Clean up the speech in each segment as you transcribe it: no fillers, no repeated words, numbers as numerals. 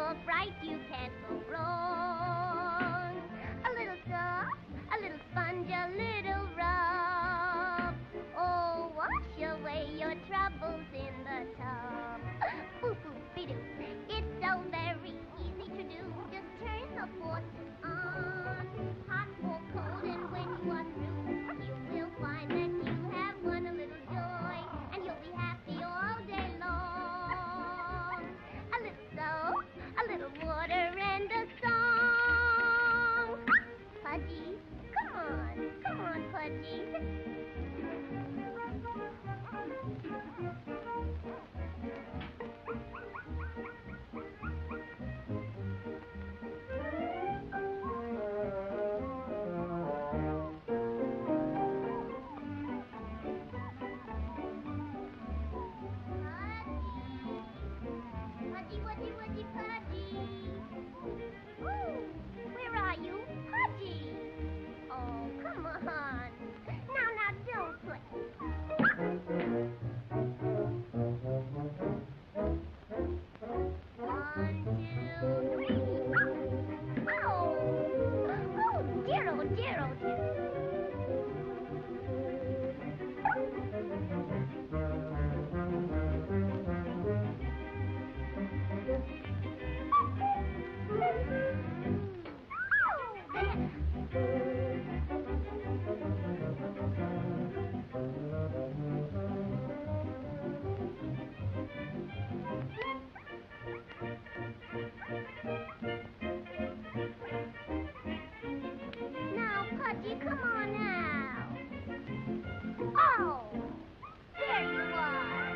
you're bright, you can't go wrong. A little soft, a little sponge, a little rub. Oh, wash away your troubles in the tub. Boop-boop-be-doo. It's so very easy to do. Just turn the faucet on. Hot or cold, and when you are through, you will find that you have won a little joy, and you'll be happy all day long. A little soap, a little water, and a song. Pudgy, come on, Pudgy. Pudgy, Pudgy. Woo! Where are you? Pudgy! Oh, come on. Now, don't play. One, two, three. Oh, dear, oh, dear, oh, dear. Now, Pudgy, come on now. Oh, there you are.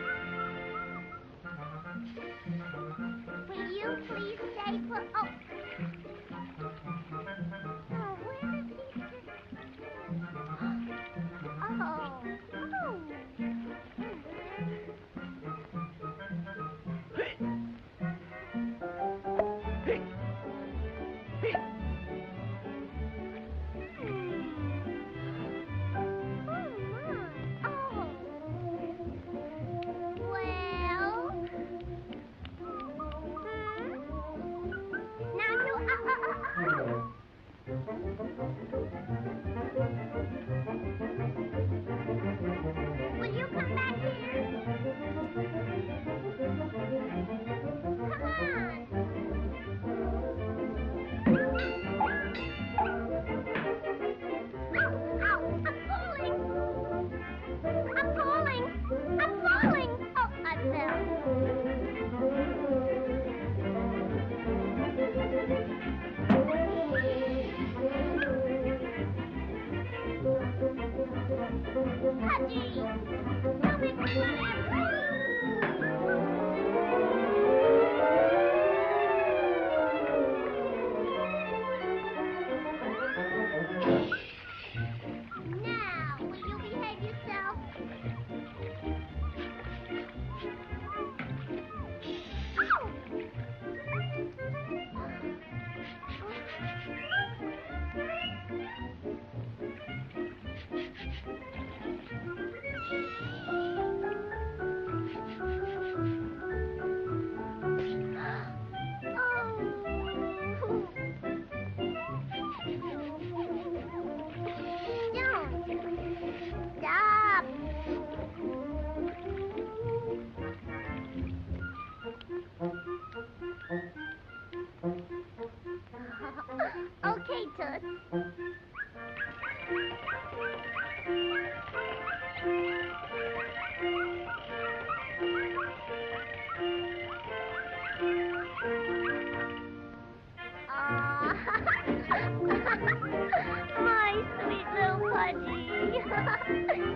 Will you please stay put? Oh. Oh, where is he? Oh. Will you come back here? Come on. Ow, I'm falling. Oh, I fell. Pudgy, tell me what's Now, will you behave yourself? Stop! Okay, Toots. My sweet little Pudgy.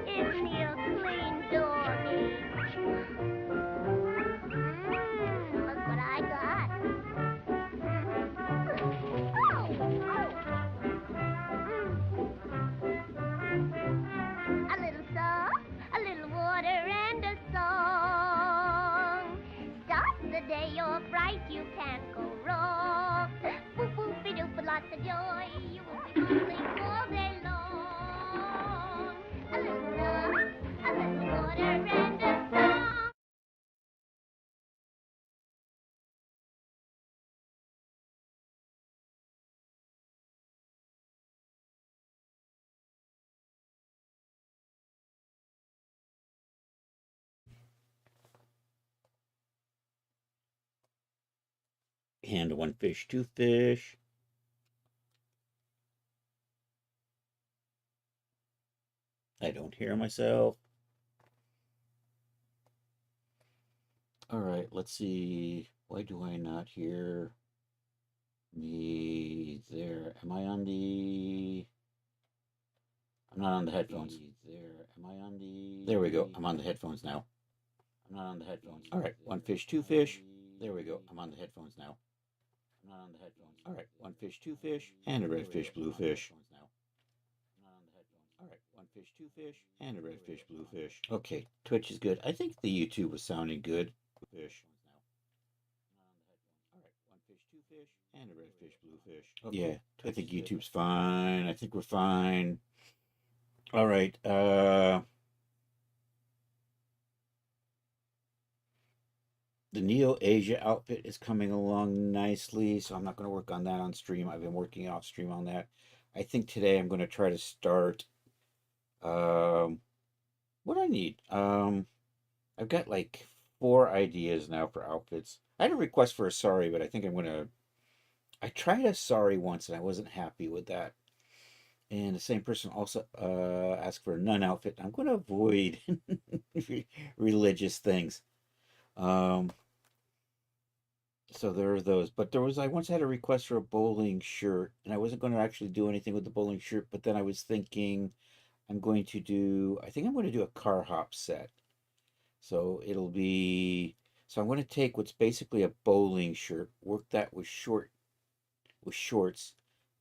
Isn't he a clean doggy? Look what I got. A little salt, a little water, and a song. Start the day you're bright, you can't go wrong. Boop-boop-be-doop, lots of joy, you will be smiling all day long. A little salt, a little water, and a And one fish, two fish. I don't hear myself. All right, let's see. Why do I not hear me there? Am I on the... I'm not on the headphones. There. Am I on the... There we go. I'm on the headphones now. I'm not on the headphones. All right, one fish, two fish. There we go. I'm on the headphones now. I'm not on the headphones. All right, one fish, two fish, and a red fish, blue fish. All right, one fish, two fish, and a red fish, blue fish. Okay, Twitch is good. I think the YouTube was sounding good. Fish. All right, one fish, two fish, and a red fish, blue fish. Okay, yeah, I think YouTube's fine. I think we're fine. All right. The Neo Asia outfit is coming along nicely, so I'm not going to work on that on stream. I've been working off stream on that. I think today I'm going to try to start. What do I need? I've got like 4 ideas now for outfits. I had a request for a sari, but I think I'm going to. I tried a sari once and I wasn't happy with that. And the same person also asked for a nun outfit. I'm going to avoid religious things. So there are those. But I once had a request for a bowling shirt, and I wasn't going to actually do anything with the bowling shirt, but then I was thinking I think I'm going to do a car hop set. So I'm going to take what's basically a bowling shirt, work that with shorts,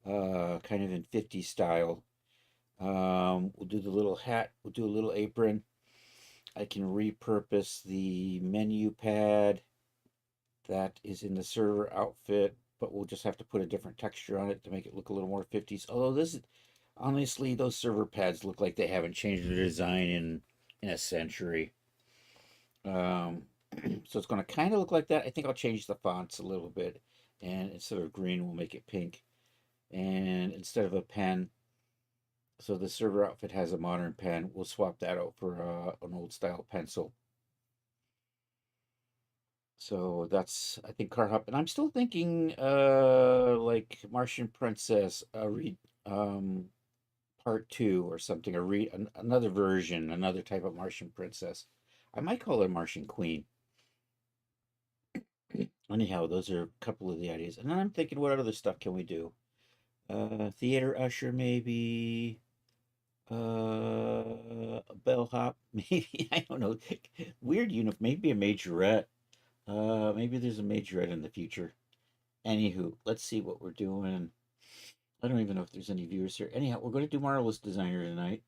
kind of in 50s style. We'll do the little hat, we'll do a little apron. I can repurpose the menu pad that is in the server outfit, but we'll just have to put a different texture on it to make it look a little more 50s. Although honestly, those server pads look like they haven't changed their design in a century. So it's going to kind of look like that. I think I'll change the fonts a little bit, and instead of green, we'll make it pink. And instead of a pen, so the server outfit has a modern pen, we'll swap that out for an old style pencil. So that's, I think, car hop, and I'm still thinking like Martian Princess, part 2 or something, another version, another type of Martian Princess. I might call her Martian Queen. Anyhow, those are a couple of the ideas. And then I'm thinking, what other stuff can we do? Theater usher, maybe. A bellhop, maybe. I don't know. Weird uniform, maybe a majorette. Maybe there's a majorette in the future. Anywho, let's see what we're doing. I don't even know if there's any viewers here. Anyhow, we're going to do Marvelous Designer tonight.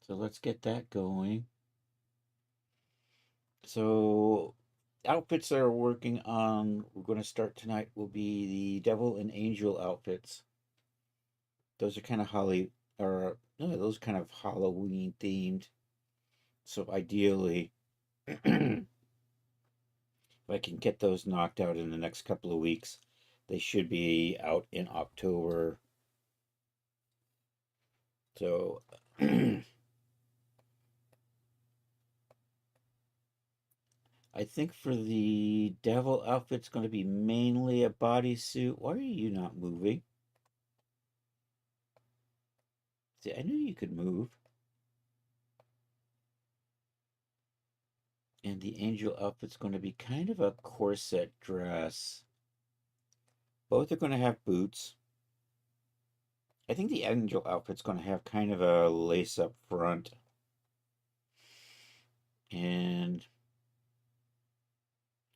So let's get that going. So, outfits that are working on, we're going to start tonight, will be the Devil and Angel outfits. Those are kind of those are kind of Halloween themed. So ideally, if I can get those knocked out in the next couple of weeks, they should be out in October. So I think for the devil outfit, it's going to be mainly a bodysuit. Why are you not moving? See, I knew you could move. And the angel outfit's going to be kind of a corset dress. Both are going to have boots. I think the angel outfit's going to have kind of a lace up front. And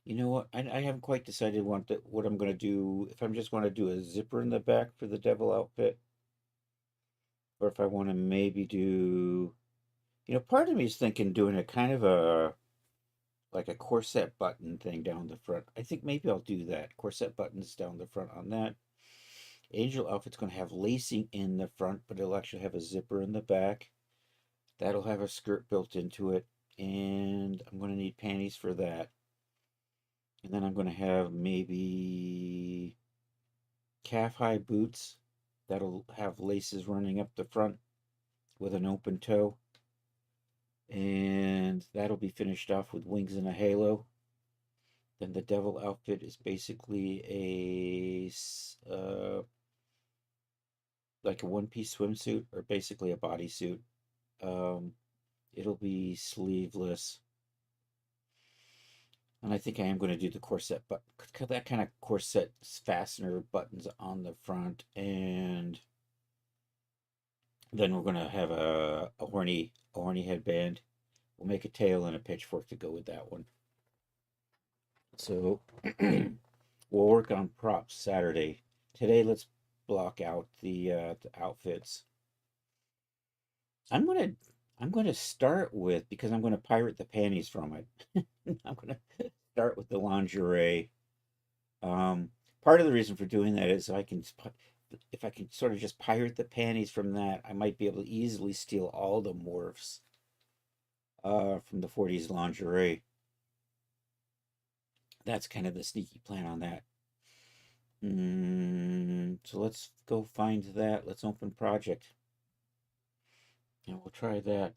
you know what? I haven't quite decided what I'm going to do. If I'm just going to do a zipper in the back for the devil outfit, or if I want to maybe do, part of me is thinking doing a kind of like a corset button thing down the front. I think maybe I'll do that. Corset buttons down the front on that. Angel outfit's going to have lacing in the front, but it'll actually have a zipper in the back. That'll have a skirt built into it, and I'm going to need panties for that. And then I'm going to have maybe calf-high boots that'll have laces running up the front with an open toe. And that'll be finished off with wings and a halo. And the devil outfit is basically like a one-piece swimsuit, or basically a bodysuit. Um, it'll be sleeveless. And I think I am going to do the corset, but that kind of corset fastener buttons on the front, and then we're going to have a horny headband. We'll make a tail and a pitchfork to go with that one. So we'll work on props Saturday. Today, let's block out the outfits. I'm gonna start with, because I'm gonna pirate the panties from it. I'm gonna start with the lingerie. Part of the reason for doing that is if I can sort of just pirate the panties from that, I might be able to easily steal all the morphs from the 40s lingerie. That's kind of the sneaky plan on that. So let's go find that. Let's open project. And we'll try that.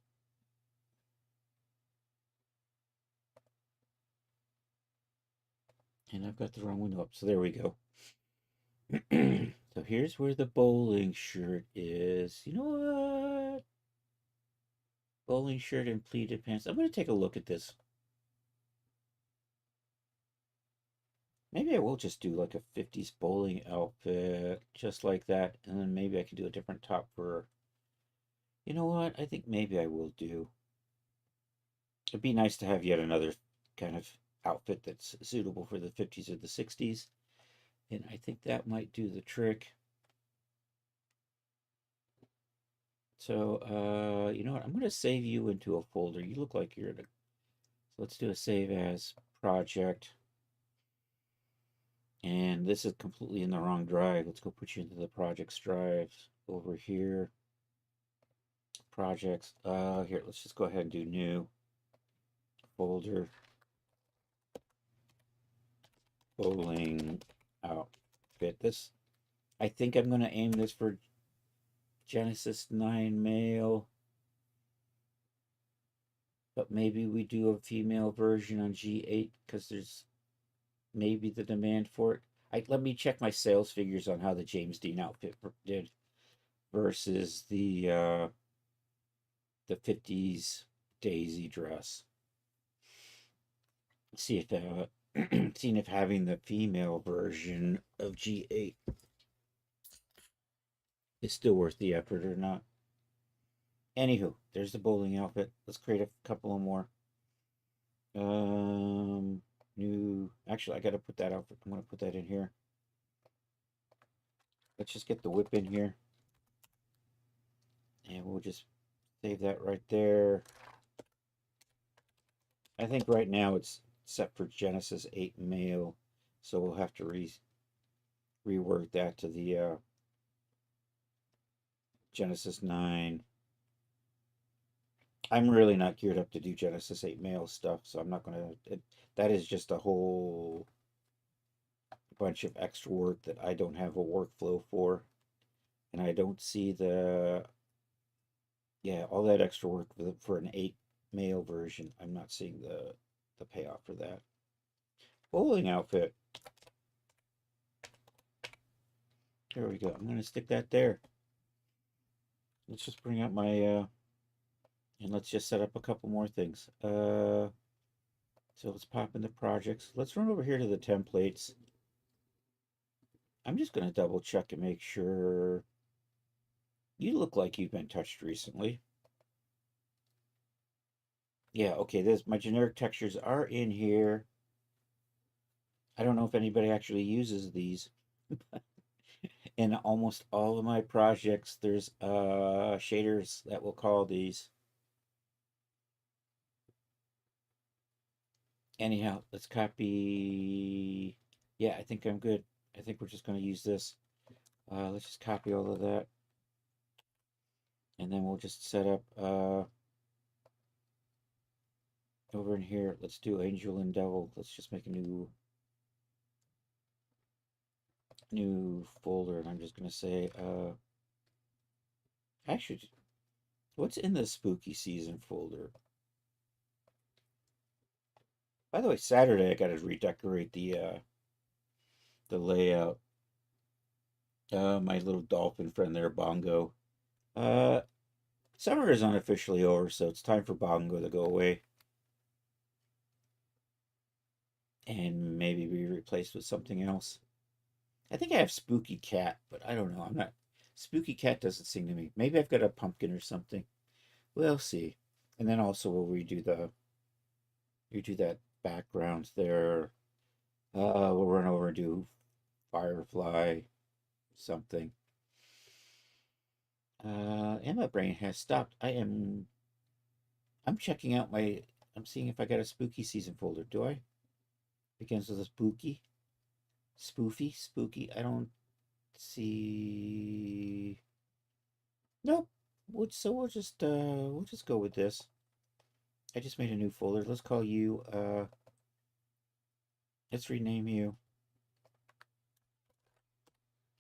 And I've got the wrong window up, so there we go. So here's where the bowling shirt is. You know what? Bowling shirt and pleated pants. I'm going to take a look at this. Maybe I will just do like a 50s bowling outfit, just like that. And then maybe I can do a different top for... You know what? I think maybe I will do. It'd be nice to have yet another kind of outfit that's suitable for the 50s or the 60s. And I think that might do the trick. So, you know what? I'm going to save you into a folder. You look like you're in a... So let's do a save as project. And this is completely in the wrong drive. Let's go put you into the projects drive over here. Projects. Here, let's just go ahead and do new folder. Bowling outfit. This, I think I'm going to aim this for Genesis 9 male. But maybe we do a female version on G8 because there's maybe the demand for it. Let me check my sales figures on how the James Dean outfit did versus the 50s Daisy dress. See if seeing if having the female version of G8 is still worth the effort or not. Anywho, there's the bowling outfit. Let's create a couple of more. New. Actually, I got to put that outfit. I'm going to put that in here. Let's just get the whip in here. And we'll just save that right there. I think right now it's set for Genesis 8 male. So we'll have to rework that to the Genesis 9. I'm really not geared up to do Genesis 8 male stuff, so I'm not going to... That is just a whole bunch of extra work that I don't have a workflow for. And I don't see the... Yeah, all that extra work for an 8 male version. I'm not seeing the payoff for that. Bowling outfit. There we go. I'm going to stick that there. Let's just bring out my... and let's just set up a couple more things. So let's pop into projects. Let's run over here to the templates. I'm just going to double check and make sure you look like you've been touched recently. Yeah, okay, my generic textures are in here. I don't know if anybody actually uses these. In almost all of my projects, there's shaders that will call these. Anyhow, let's copy. Yeah, I think I'm good. I think we're just going to use this. Let's just copy all of that. And then we'll just set up over in here. Let's do Angel and Devil. Let's just make a new folder. And I'm just going to say, actually, what's in the spooky season folder? By the way, Saturday I got to redecorate the layout. My little dolphin friend there, Bongo. Uh, Summer is unofficially over, so it's time for Bongo to go away and maybe be replaced with something else. I think I have Spooky Cat, but I don't know. I'm not. Spooky Cat doesn't sing to me. Maybe I've got a pumpkin or something. We'll see. And then also we'll redo that background there. We'll run over and do Firefly something. And my brain has stopped. I'm checking out I'm seeing if I got a spooky season folder. Do I? Begins with a spooky, spooky. I don't see. Nope. We'll just go with this. I just made a new folder. Let's call you let's rename you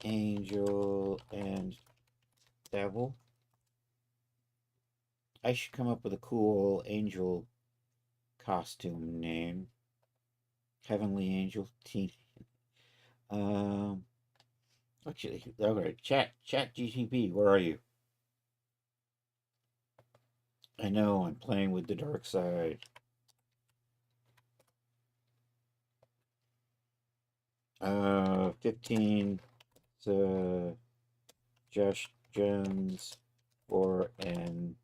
Angel and Devil. I should come up with a cool angel costume name. Heavenly Angel Teen. Um Actually, okay, chat GTP, where are you? I know I'm playing with the dark side. 15 suggestions for an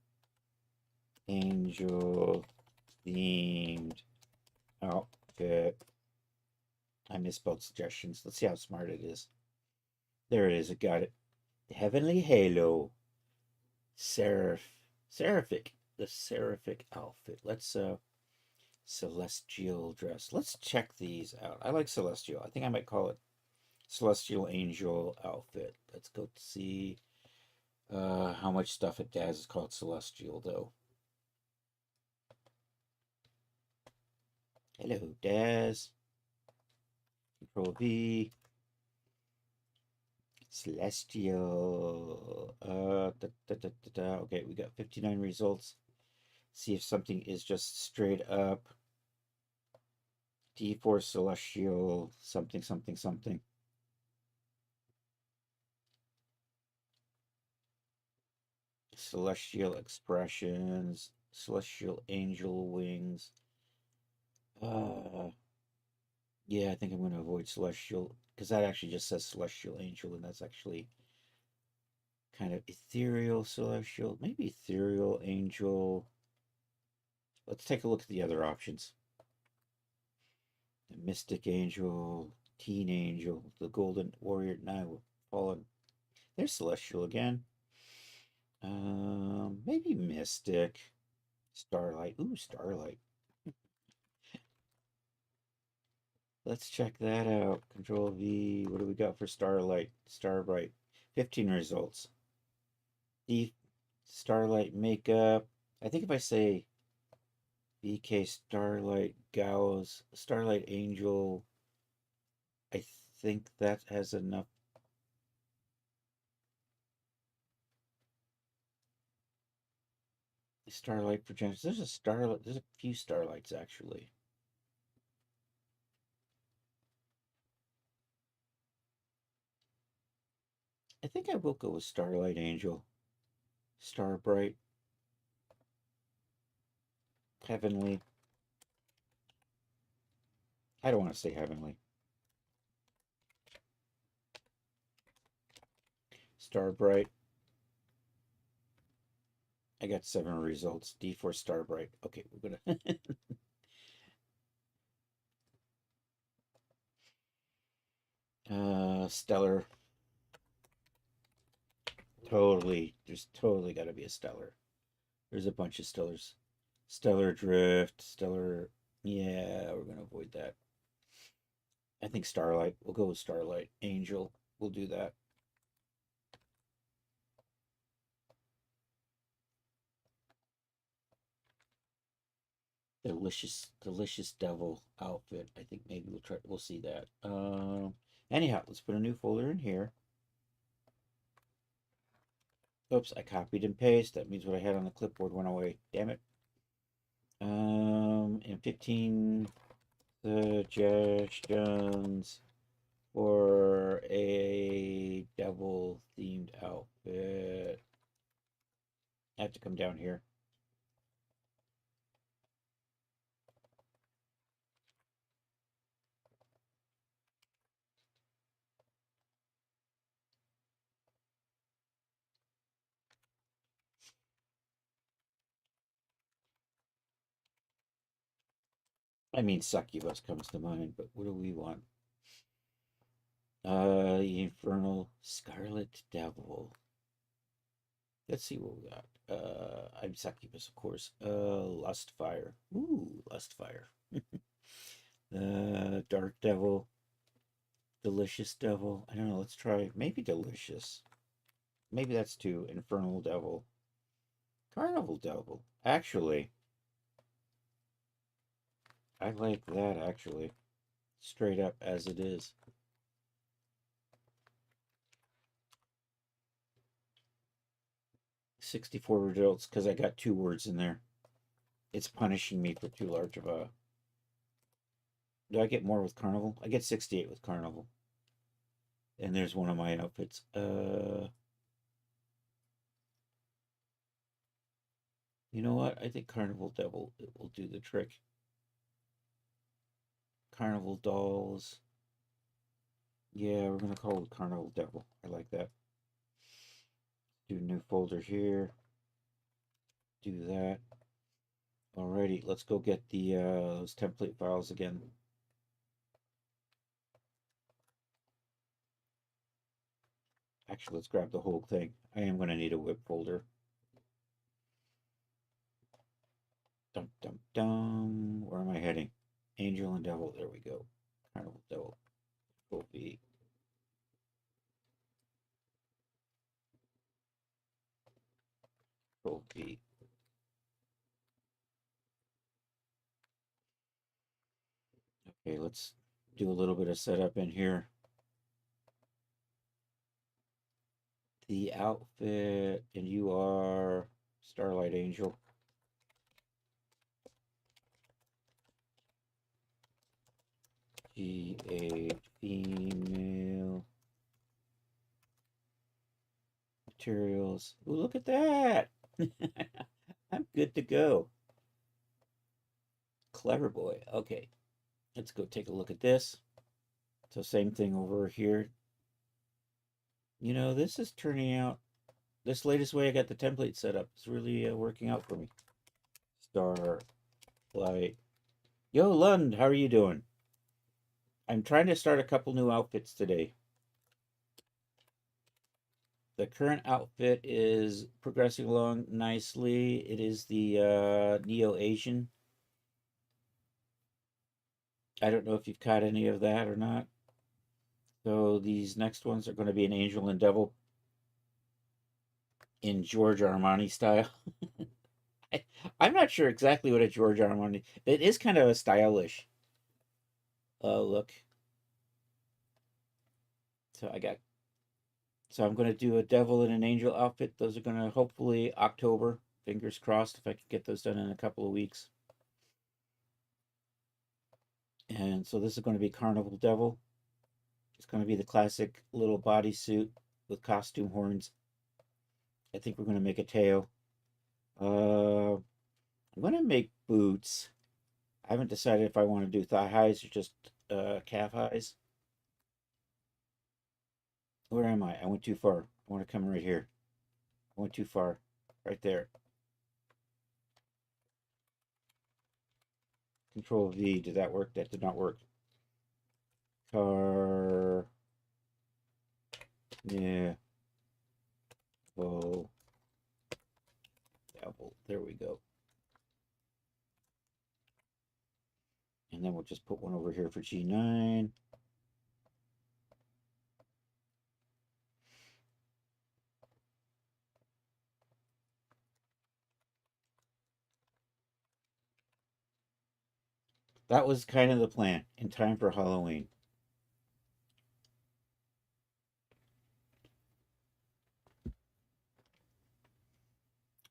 angel themed outfit. I misspelled suggestions. Let's see how smart it is. There it is. I got it. Heavenly Halo. Seraphic. The seraphic outfit. Let's celestial dress. Let's check these out. I like celestial. I think I might call it celestial angel outfit. Let's go see how much stuff it does is called celestial though. Hello, Daz. Control V. Celestial. Okay, we got 59 results. See if something is just straight up D4 Celestial something something something. Celestial expressions, celestial angel wings. Yeah, I think I'm going to avoid celestial because that actually just says celestial angel, and that's actually kind of ethereal celestial, maybe ethereal angel. Let's take a look at the other options. The mystic angel, teen angel, the golden warrior. Now fallen. There's celestial again. Maybe mystic, starlight. Ooh, starlight. Let's check that out. Control V. What do we got for starlight? Starbright. 15 results. The starlight makeup. I think if I say BK Starlight Gauss Starlight Angel, I think that has enough. Starlight projections. There's a starlight. There's a few starlights actually. I think I will go with Starlight Angel. Starbright. Heavenly. I don't want to say heavenly. Starbright. I got 7 results. D4 Starbright. Okay, we're gonna Stellar. Totally. There's totally gotta be a stellar. There's a bunch of stellars. Stellar Drift, Stellar. Yeah, we're gonna avoid that. I think Starlight. We'll go with Starlight. Angel. We'll do that. Delicious devil outfit. I think maybe we'll see that. Anyhow, let's put a new folder in here. Oops, I copied and pasted. That means what I had on the clipboard went away. Damn it. And 15 Suggestions for a devil themed outfit. I have to come down here. I mean, succubus comes to mind, but what do we want? The Infernal Scarlet Devil. Let's see what we got. I'm succubus, of course. Lustfire. Ooh, Lustfire. Dark Devil. Delicious Devil. I don't know. Let's try maybe Delicious. Maybe that's two. Infernal Devil. Carnival Devil. Actually, I like that actually. Straight up as it is. 64 results because I got 2 words in there. It's punishing me for too large of a. Do I get more with Carnival? I get 68 with Carnival. And there's one of my outfits. You know what? I think Carnival Devil will do the trick. Carnival Dolls. Yeah, we're gonna call it Carnival Devil. I like that. Do a new folder here. Do that. Alrighty, let's go get the those template files again. Actually, let's grab the whole thing. I am gonna need a whip folder. Dum dum dum. Where am I heading? Angel and Devil. There we go. Carnival Devil. Full V. Full V. Okay, let's do a little bit of setup in here. The outfit, and you are Starlight Angel. GA female. Materials. Ooh, look at that. I'm good to go. Clever boy. Okay, let's go take a look at this. So same thing over here. You know, this is turning out, this latest way I got the template set up is really working out for me. Starlight. Yo, Lund, how are you doing? I'm trying to start a couple new outfits today. The current outfit is progressing along nicely. It is the Neo-Asian. I don't know if you've caught any of that or not. So these next ones are going to be an Angel and Devil in George Armani style. I'm not sure exactly what a George Armani. It is kind of a stylish look. So I'm going to do a devil and an angel outfit. Those are going to hopefully October. Fingers crossed if I can get those done in a couple of weeks. And so this is going to be Carnival Devil. It's going to be the classic little bodysuit with costume horns. I think we're going to make a tail. I'm going to make boots. I haven't decided if I want to do thigh highs or just calf highs. Where am I? I went too far. I want to come right here. I went too far. Right there. Control V. Did that work? That did not work. Car. Yeah. Oh. Devil. There we go. And then we'll just put one over here for G9. That was kind of the plan in time for Halloween.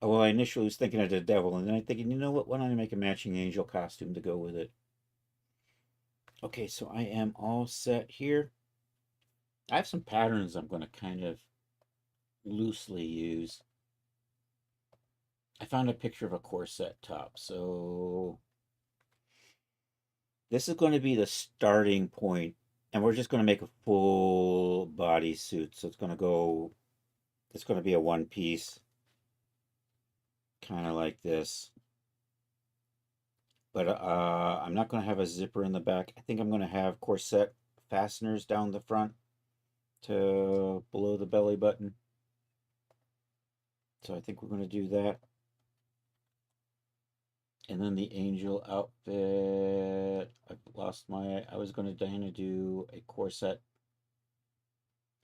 Oh, well, I initially was thinking of the devil, and then I'm thinking, you know what? Why don't I make a matching angel costume to go with it? Okay, so I am all set here. I have some patterns I'm going to kind of loosely use. I found a picture of a corset top, so this is going to be the starting point, and we're just going to make a full body suit. So it's going to be a one piece, kind of like this. But I'm not going to have a zipper in the back. I think I'm going to have corset fasteners down the front to below the belly button. So I think we're going to do that. And then the angel outfit, I was going to kind of do a corset.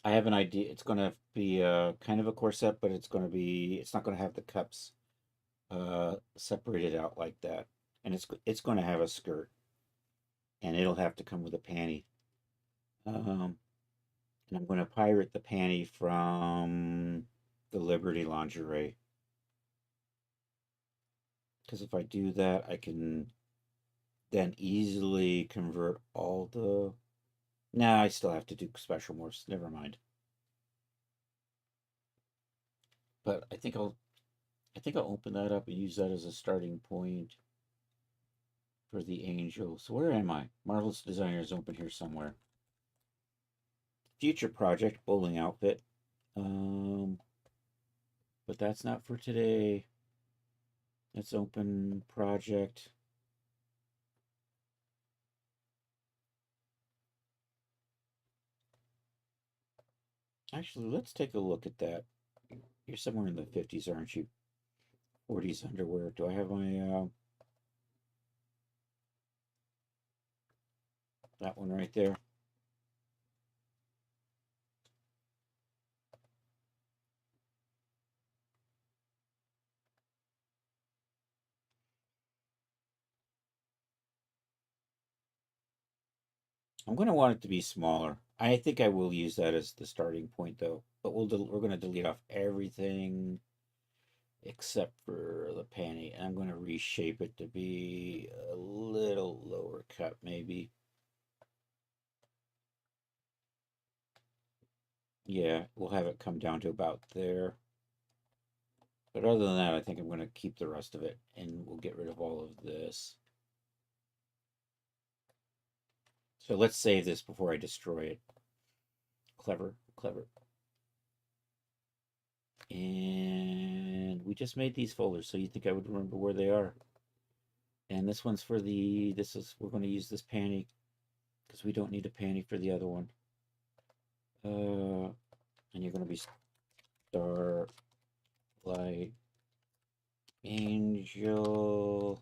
I have an idea. It's going to be kind of a corset, but it's not going to have the cups separated out like that. And it's going to have a skirt, and it'll have to come with a panty. And I'm going to pirate the panty from the Liberty lingerie. Because if I do that, I can then easily convert all the... Nah, I still have to do special morphs. Never mind. But I think I'll open that up and use that as a starting point for the angel. So where am I? Marvelous Designers open here somewhere. Future project bowling outfit. But that's not for today. Let's open project. Actually, let's take a look at that. You're somewhere in the 50s, aren't you? 40s underwear. Do I have my that one right there? I'm going to want it to be smaller. I think I will use that as the starting point though. But we're going to delete off everything except for the panty. And I'm going to reshape it to be a little lower cut maybe. Yeah, we'll have it come down to about there. But other than that, I think I'm going to keep the rest of it, and we'll get rid of all of this. So let's save this before I destroy it. Clever, clever. And we just made these folders, so you think I would remember where they are. And this one's for we're going to use this panty because we don't need a panty for the other one. And you're going to be Starlight Angel.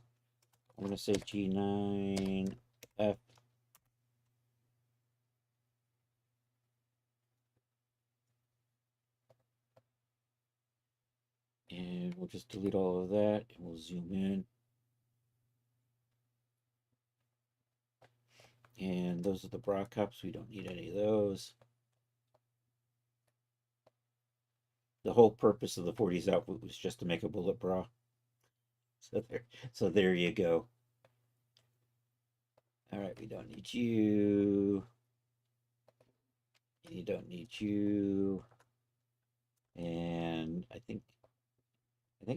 I'm going to say G9F. And we'll just delete all of that and we'll zoom in. And those are the bra cups. We don't need any of those. The whole purpose of the 40s outfit was just to make a bullet bra. So there you go. All right, we don't need you. And you don't need you. And I think I'm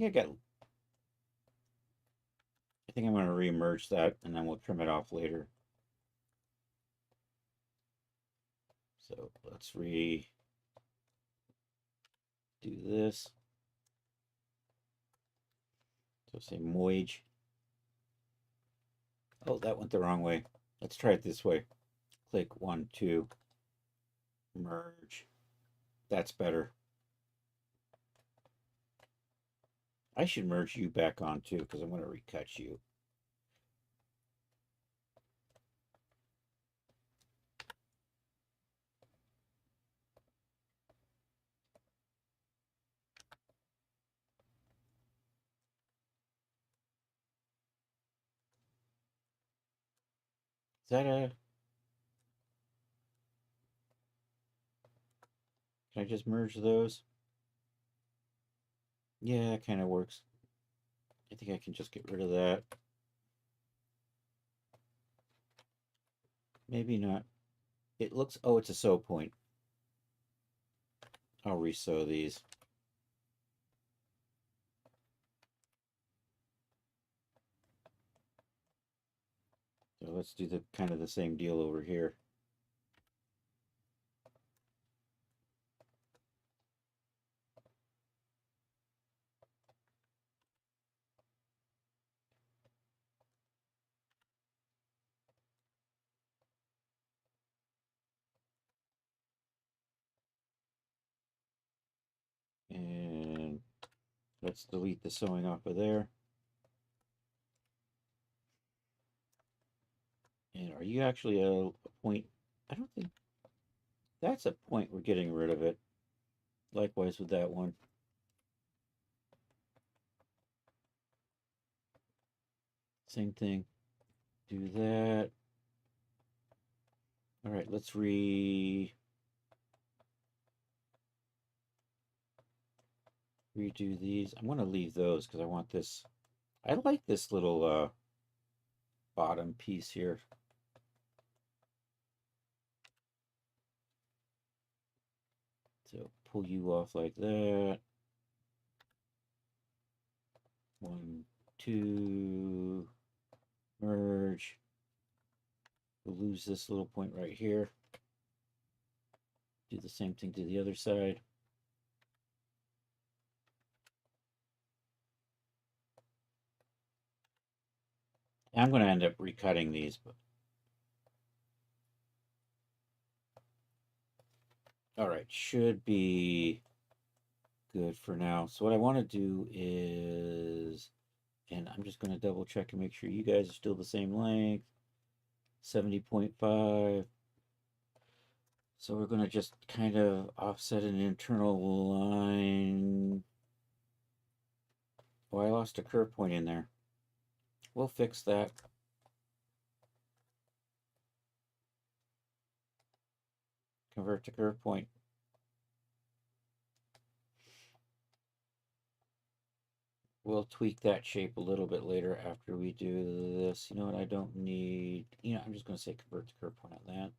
going to re-merge that and then we'll trim it off later. So let's do this. So say Moij. Oh, that went the wrong way. Let's try it this way. Click 1, 2, merge. That's better. I should merge you back on too because I'm going to recut you. Is that a... Can I just merge those? Yeah, that kind of works. I think I can just get rid of that. Maybe not. It looks, oh, it's a sew point. I'll resew these. So let's do the kind of the same deal over here. And let's delete the sewing off of there. And are you actually a point? I don't think that's a point. We're getting rid of it. Likewise with that one. Same thing. Do that. All right, let's redo these. I'm going to leave those because I want this. I like this little bottom piece here. So pull you off like that. 1, 2, merge. We'll lose this little point right here. Do the same thing to the other side. I'm going to end up recutting these, but all right, should be good for now. So what I want to do is, and I'm just going to double check and make sure you guys are still the same length, 70.5. So we're going to just kind of offset an internal line. Oh, I lost a curve point in there. We'll fix that. Convert to curve point. We'll tweak that shape a little bit later after we do this. You know what? I don't need, I'm just going to say convert to curve point on that.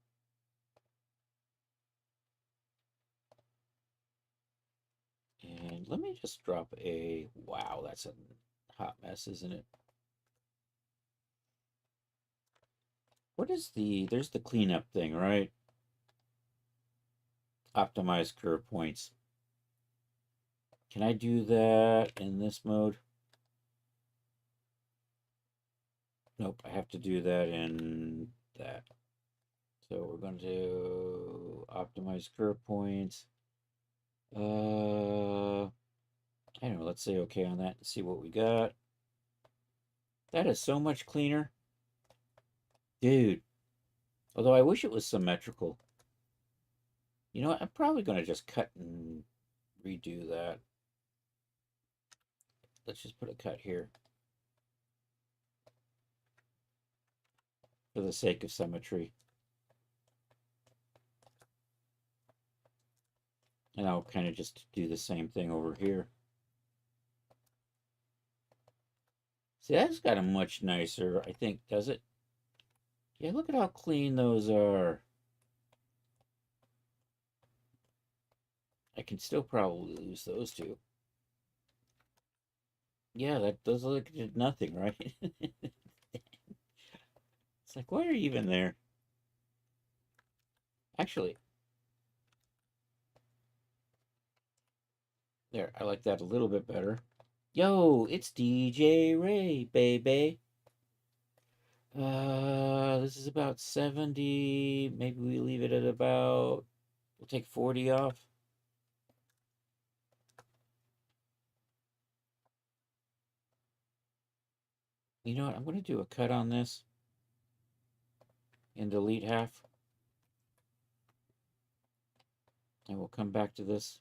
And let me just drop a, wow, that's a hot mess, isn't it? What is there's the cleanup thing, right? Optimize curve points. Can I do that in this mode? Nope, I have to do that in that. So we're going to optimize curve points. I don't know, let's say okay on that and see what we got. That is so much cleaner. Dude. Although I wish it was symmetrical. You know what? I'm probably going to just cut and redo that. Let's just put a cut here. For the sake of symmetry. And I'll kind of just do the same thing over here. See, that's got a much nicer, I think, does it? Yeah, look at how clean those are. I can still probably lose those two. Yeah, that does look like it did nothing, right? It's like, why are you even there? Actually, there, I like that a little bit better. Yo, it's DJ Ray, baby. This is about 70. Maybe we leave it at about, we'll take 40 off. You know what? I'm going to do a cut on this and delete half. And we'll come back to this.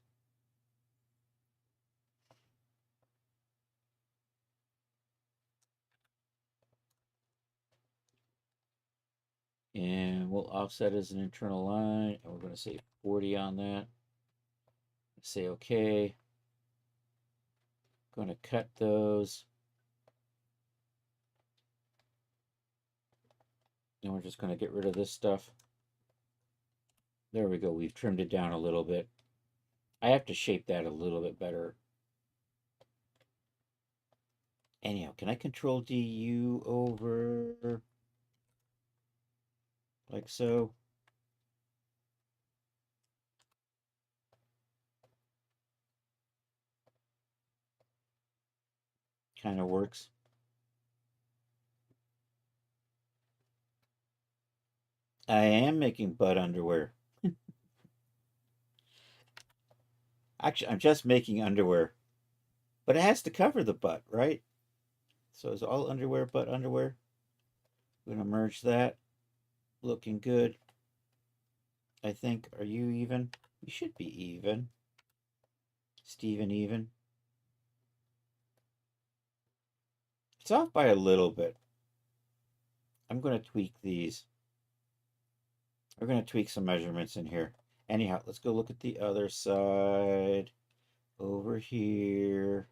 And we'll offset as an internal line. And we're going to say 40 on that. Say okay. Going to cut those. And we're just going to get rid of this stuff. There we go. We've trimmed it down a little bit. I have to shape that a little bit better. Anyhow, can I control DU over like so? Kind of works. I am making butt underwear. Actually, I'm just making underwear. But it has to cover the butt, right? So it's all underwear, butt underwear. We're going to merge that. Looking good. I think. Are you even? You should be even. Steven even. It's off by a little bit. I'm going to tweak these. We're going to tweak some measurements in here. Anyhow, let's go look at the other side. Over here.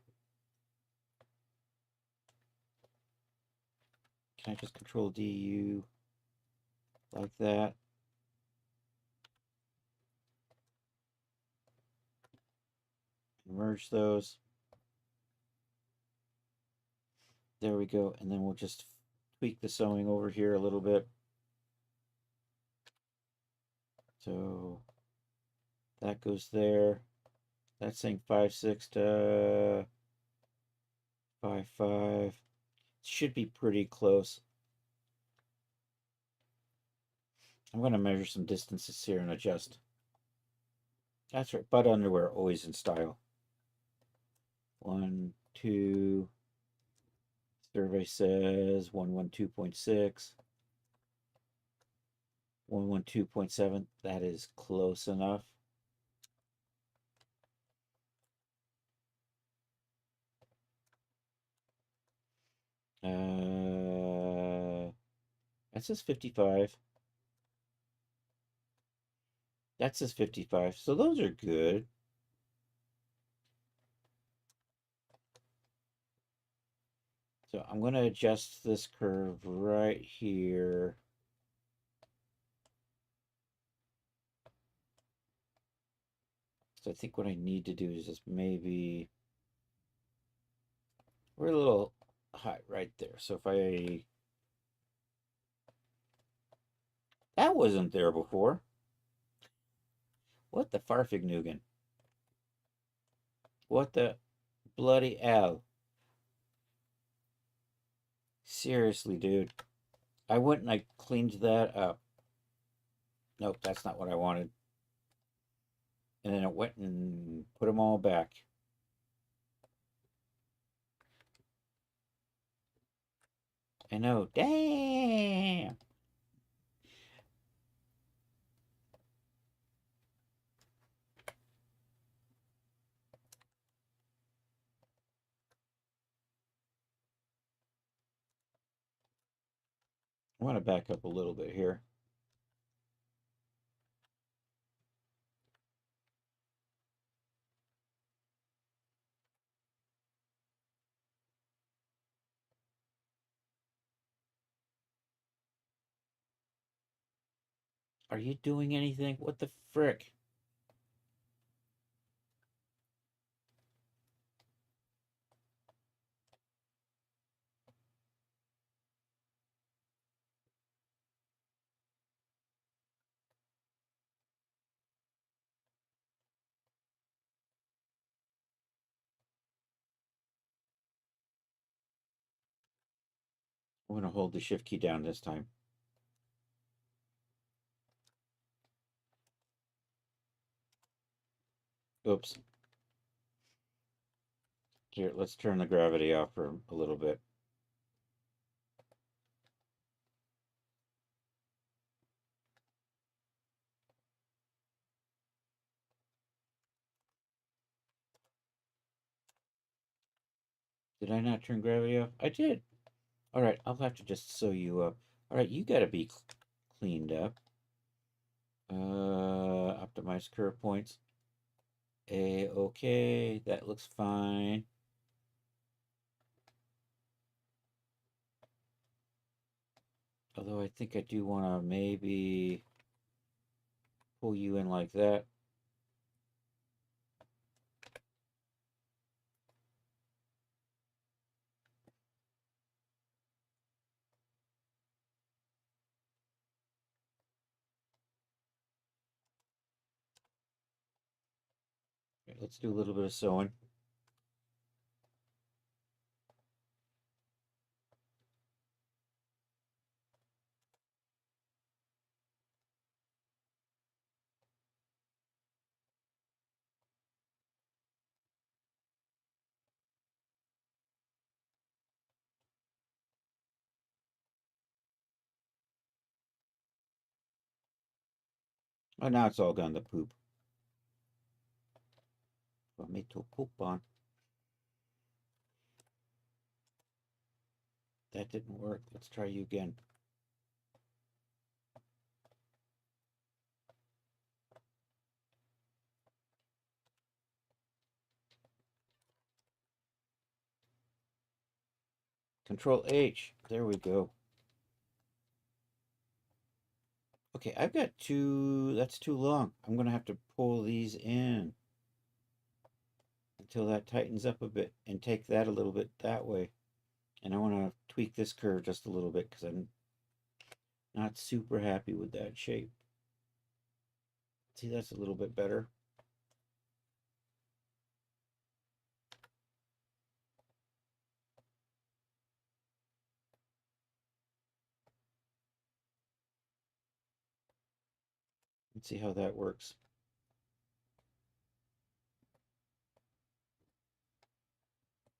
Can I just control DU like that? Merge those. There we go. And then we'll just tweak the sewing over here a little bit. So that goes there. That's saying 5.6 to 5.5. Should be pretty close. I'm going to measure some distances here and adjust. That's right. Butt underwear always in style. 1, 2. Survey says 112.6. 112.7. That is close enough. That says 55. That says 55. So those are good. So I'm going to adjust this curve right here. So I think what I need to do is just maybe, we're a little high right there. So if that wasn't there before. What the farfignugan? What the bloody L? Seriously, dude. I went and I cleaned that up. Nope, that's not what I wanted. And then it went and put them all back. I know. Damn. I want to back up a little bit here. Are you doing anything? What the frick? I'm going to hold the shift key down this time. Oops. Here, let's turn the gravity off for a little bit. Did I not turn gravity off? I did. All right, I'll have to just sew you up. All right, you got to be cleaned up. Optimize curve points. Okay, that looks fine. Although I think I do want to maybe pull you in like that. Okay, let's do a little bit of sewing. Oh, now it's all gone to poop. Vomito poop on. That didn't work. Let's try you again. Control H. There we go. Okay, I've got two. That's too long. I'm going to have to pull these in until that tightens up a bit and take that a little bit that way. And I want to tweak this curve just a little bit because I'm not super happy with that shape. See, that's a little bit better. Let's see how that works.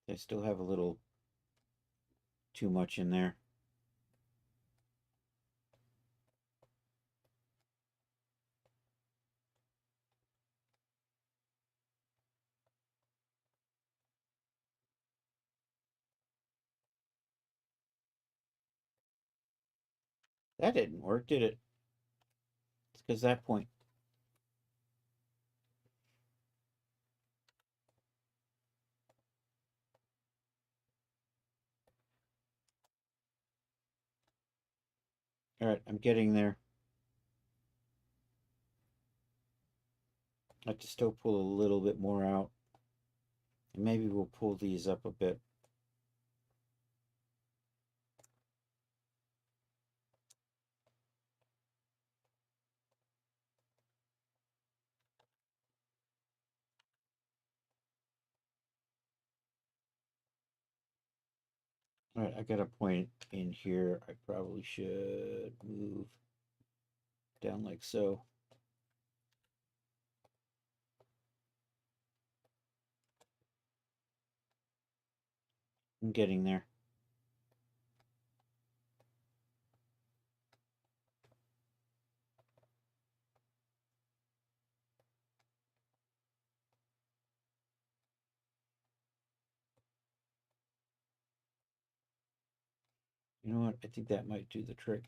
I still have a little too much in there. That didn't work, did it? It's because that point. All right, I'm getting there. I have to still pull a little bit more out. And maybe we'll pull these up a bit. All right, I got a point in here. I probably should move down like so. I'm getting there. You know what? I think that might do the trick.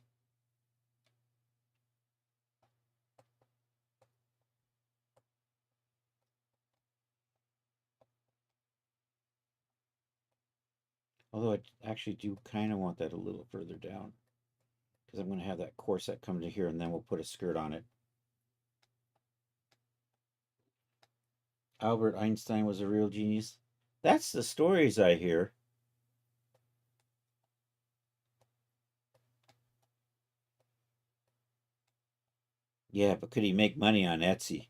Although I actually do kind of want that a little further down because I'm going to have that corset come to here and then we'll put a skirt on it. Albert Einstein was a real genius. That's the stories I hear. Yeah, but could he make money on Etsy?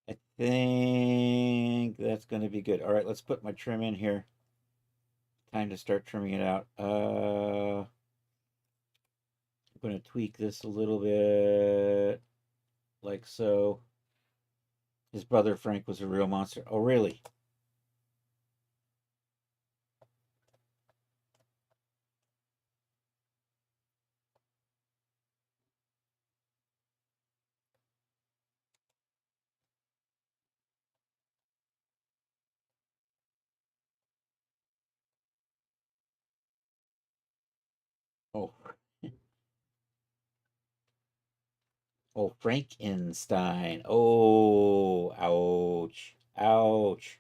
I think that's going to be good. All right, let's put my trim in here. Time to start trimming it out. I'm going to tweak this a little bit, like so. His brother Frank was a real monster. Oh, really? Oh, Frankenstein. Oh, ouch. Ouch.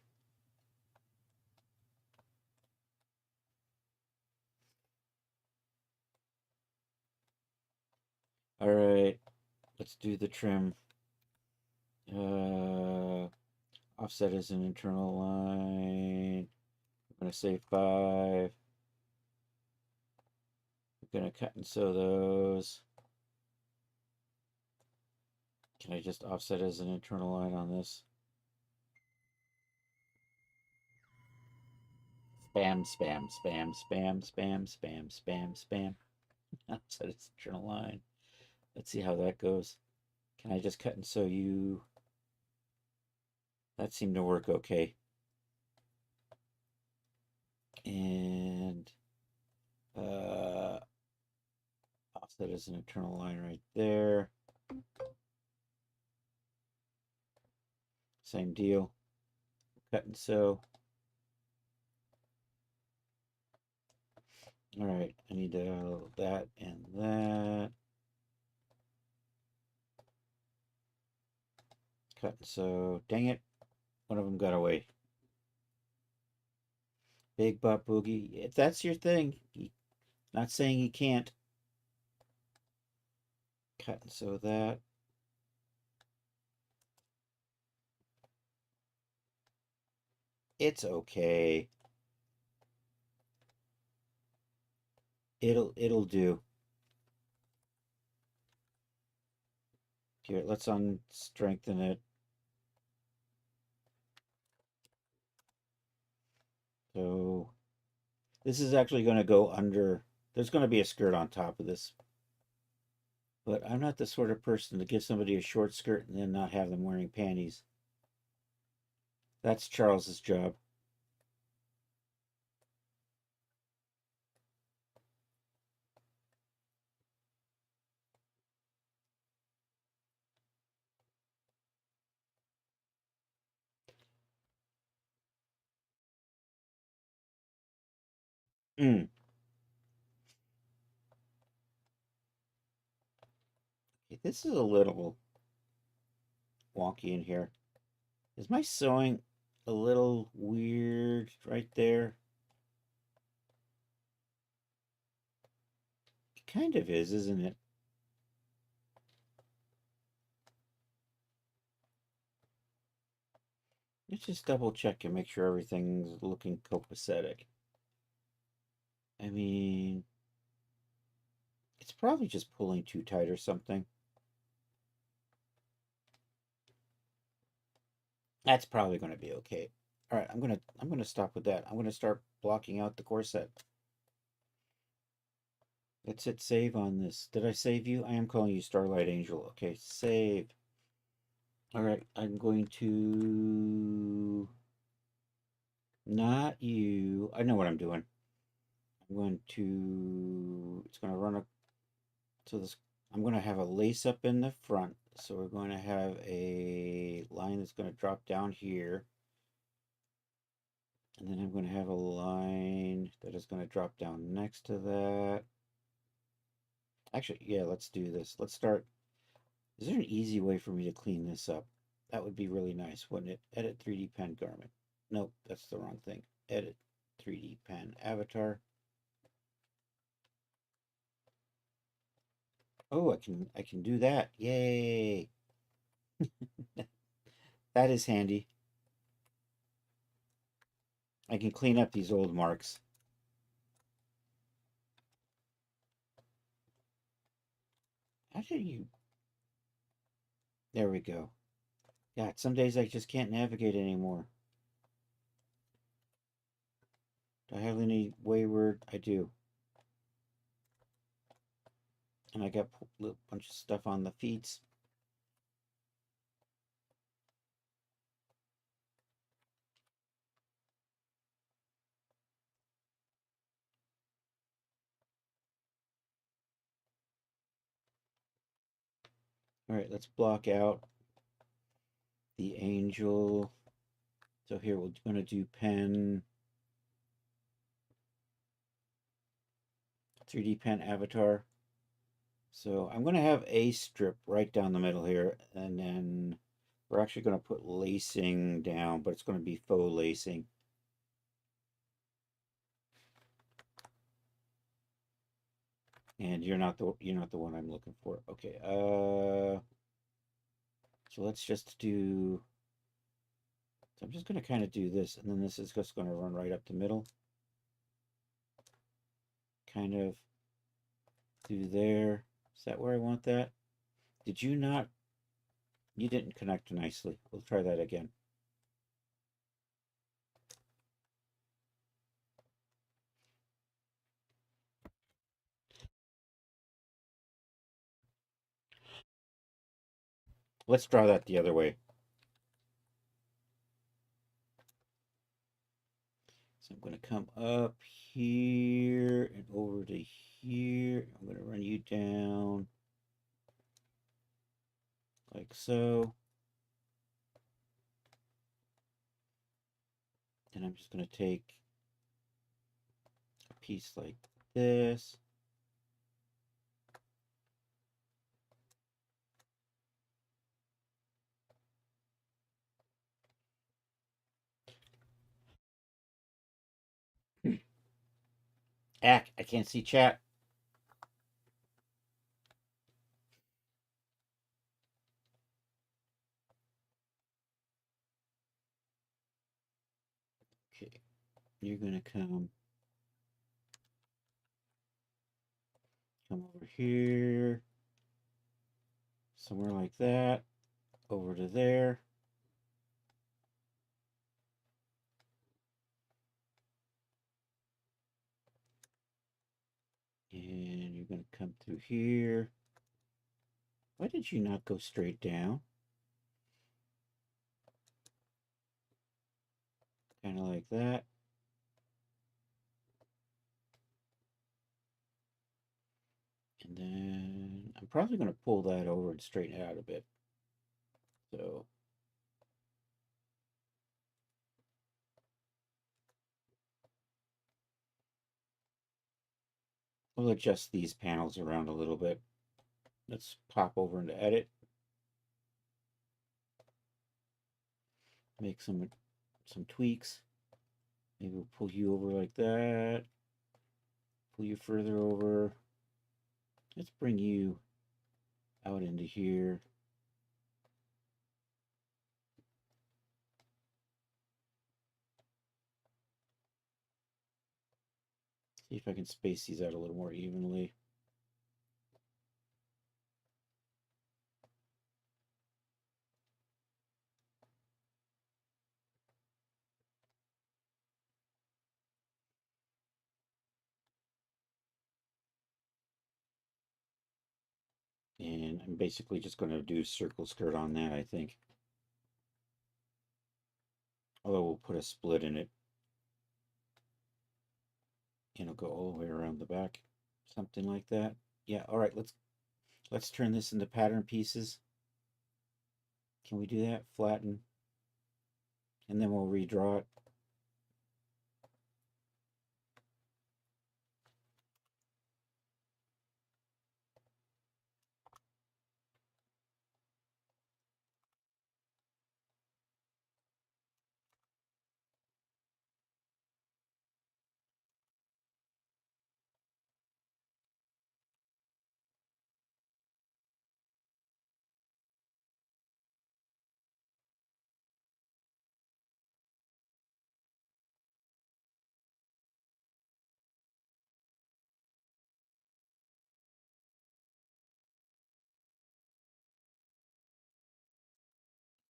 All right, let's do the trim. Offset is an internal line. I'm gonna say 5. I'm gonna cut and sew those. Can I just offset as an internal line on this? Spam, spam, spam, spam, spam, spam, spam, spam. Offset as internal line. Let's see how that goes. Can I just cut and sew you? That seemed to work okay. And offset as an internal line right there. Same deal. Cut and sew. All right, I need that and that. Cut and sew. Dang it. One of them got away. Big butt boogie. If that's your thing, not saying you can't. Cut and sew that. It's okay. It'll do. Here, let's strengthen it. So this is actually going to go under. There's going to be a skirt on top of this. But I'm not the sort of person to give somebody a short skirt and then not have them wearing panties. That's Charles's job. Mm. Okay, this is a little wonky in here. Is my sewing a little weird right there? It kind of is, isn't it? Let's just double check and make sure everything's looking copacetic. I mean, it's probably just pulling too tight or something. That's probably going to be okay. All right, I'm gonna stop with that. I'm gonna start blocking out the corset. Let's hit save on this. Did I save you? I am calling you Starlight Angel. Okay, save. All right, I'm going to not you. I know what I'm doing. I'm going to. It's going to run up to this. I'm going to have a lace up in the front. So we're going to have a line that's going to drop down here. And then I'm going to have a line that is going to drop down next to that. Actually, yeah, let's do this. Let's start. Is there an easy way for me to clean this up? That would be really nice, wouldn't it? Edit 3D pen garment. Nope, that's the wrong thing. Edit 3D pen avatar. Oh, I can do that. Yay. That is handy. I can clean up these old marks. How do you... There we go. God, some days I just can't navigate anymore. Do I have any wayward? I do. And I got a bunch of stuff on the feet. All right, let's block out the angel. So here we're going to do pen, 3D pen avatar. So I'm going to have a strip right down the middle here, and then we're actually going to put lacing down, but it's going to be faux lacing. And you're not the one I'm looking for. Okay. So let's just do. So I'm just going to kind of do this, and then this is just going to run right up the middle. Kind of do there. Is that where I want that? Did you not? You didn't connect nicely. We'll try that again. Let's draw that the other way. So I'm going to come up here and over to here. I'm going to run you down like so. And I'm just going to take a piece like this. I can't see chat. Okay, you're going to come over here, somewhere like that, over to there. And you're going to come through here. Why did you not go straight down? Kind of like that. And then I'm probably going to pull that over and straighten it out a bit. So we'll adjust these panels around a little bit. Let's pop over into edit. Make some tweaks. Maybe we'll pull you over like that. Pull you further over. Let's bring you out into here. See if I can space these out a little more evenly. And I'm basically just going to do circle skirt on that, I think. Although we'll put a split in it. And it'll go all the way around the back. Something like that. Yeah, all right, let's turn this into pattern pieces. Can we do that? Flatten. And then we'll redraw it.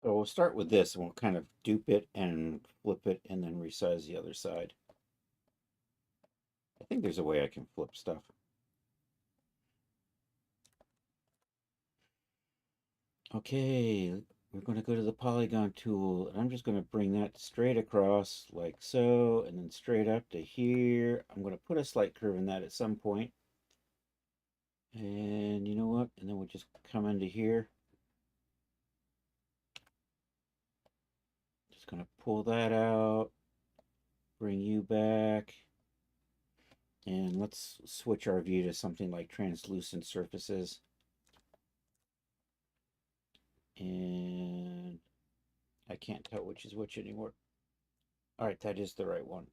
So we'll start with this and we'll kind of dupe it and flip it and then resize the other side. I think there's a way I can flip stuff. Okay, we're going to go to the polygon tool and I'm just going to bring that straight across like so and then straight up to here. I'm going to put a slight curve in that at some point. And you know what? And then we'll just come into here. Just going to pull that out, bring you back. And let's switch our view to something like translucent surfaces. And I can't tell which is which anymore. All right, that is the right one.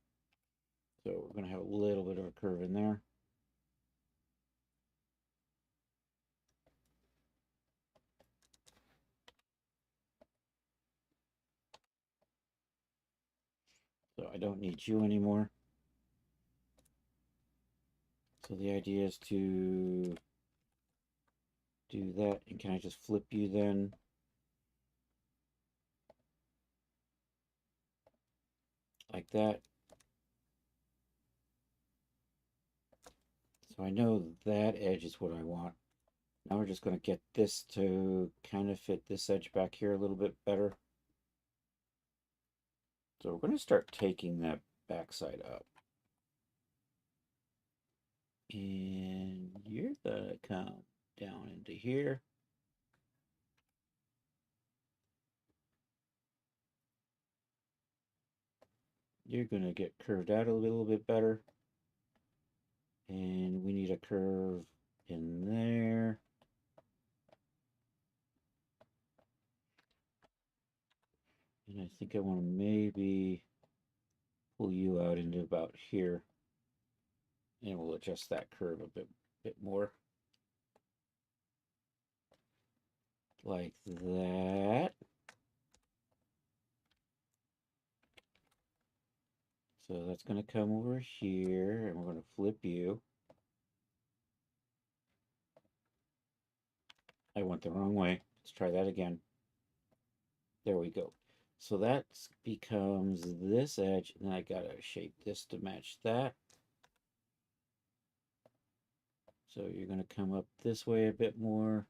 So we're going to have a little bit of a curve in there. So I don't need you anymore. So the idea is to do that. And can I just flip you then? Like that. So I know that edge is what I want. Now we're just going to get this to kind of fit this edge back here a little bit better. So we're going to start taking that backside up. And you're going to come down into here. You're going to get curved out a little bit better. And we need a curve in there. And I think I want to maybe pull you out into about here. And we'll adjust that curve a bit more. Like that. So that's going to come over here, and we're going to flip you. I went the wrong way. Let's try that again. There we go. So that becomes this edge, and then I got to shape this to match that. So you're going to come up this way a bit more.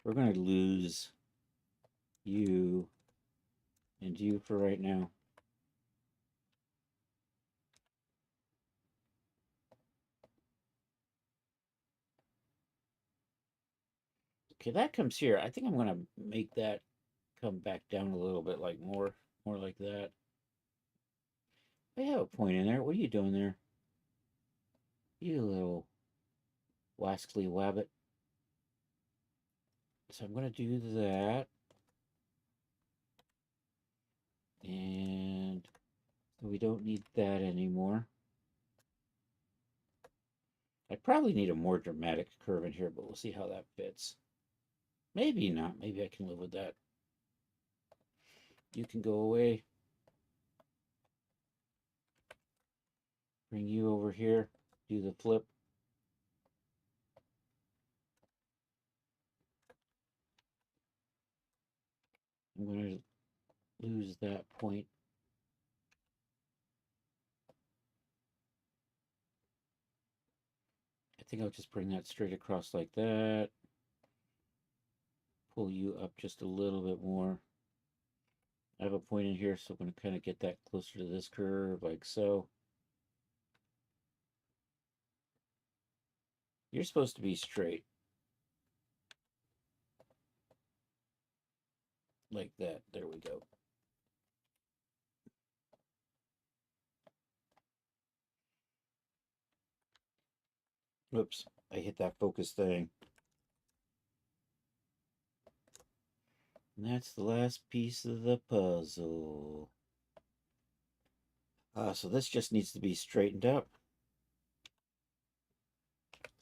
We're going to lose you and you for right now. Okay, that comes here. I think I'm going to make that come back down a little bit, like more like that. I have a point in there. What are you doing there? You little wascally wabbit. So I'm going to do that. And we don't need that anymore. I probably need a more dramatic curve in here, but we'll see how that fits. Maybe not. Maybe I can live with that. You can go away. Bring you over here. Do the flip. I'm going to lose that point. I think I'll just bring that straight across like that. Pull you up just a little bit more. I have a point in here, so I'm going to kind of get that closer to this curve, like so. You're supposed to be straight. Like that. There we go. Oops, I hit that focus thing. And that's the last piece of the puzzle. So this just needs to be straightened up.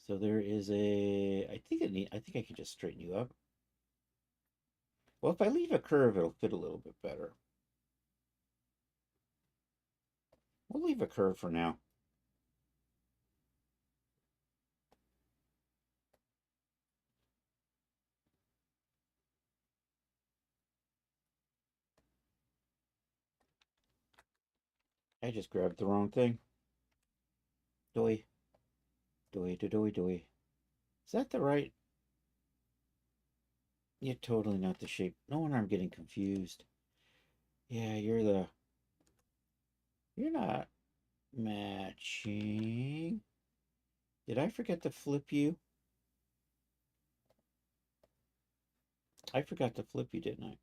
So there is a, I think I can just straighten you up. Well, if I leave a curve, it'll fit a little bit better. We'll leave a curve for now. I just grabbed the wrong thing. Doy. Doy, doy, doy, doy. Is that the right? You're totally not the shape. No wonder I'm getting confused. Yeah, you're not matching. Did I forget to flip you? I forgot to flip you, didn't I?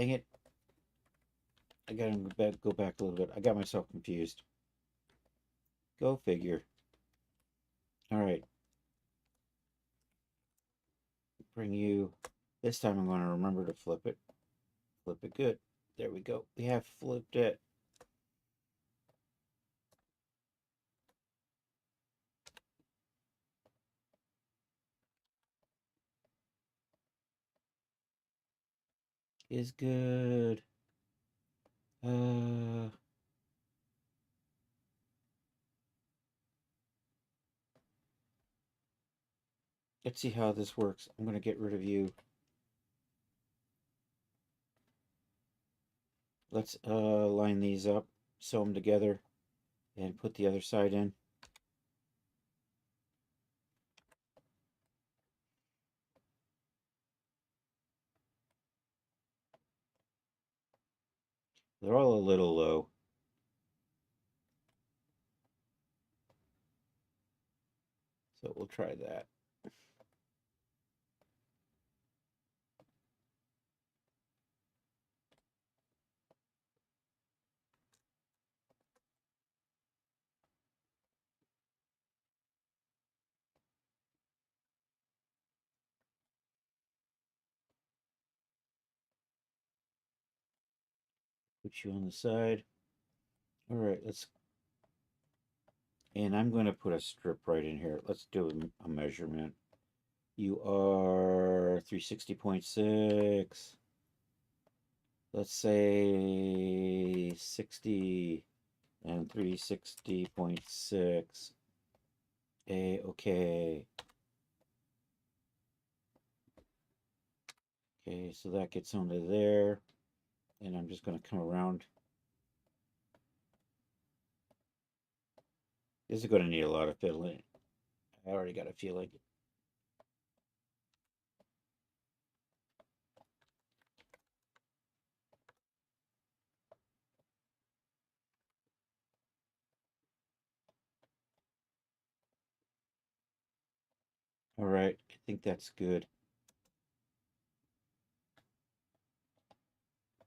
Dang it. I gotta go back a little bit. I got myself confused. Go figure. All right. Bring you. This time I'm going to remember to flip it. Flip it good. There we go. We have flipped it. Is good. Let's see how this works. I'm going to get rid of you. Let's line these up, sew them together, and put the other side in. They're all a little low. So we'll try that. Put you on the side. All right, and I'm going to put a strip right in here. Let's do a measurement. You are 360.6. Let's say 60 and 360.6. Okay. Okay, so that gets onto there. And I'm just going to come around. This is going to need a lot of fiddling. I already got a feeling. All right, I think that's good.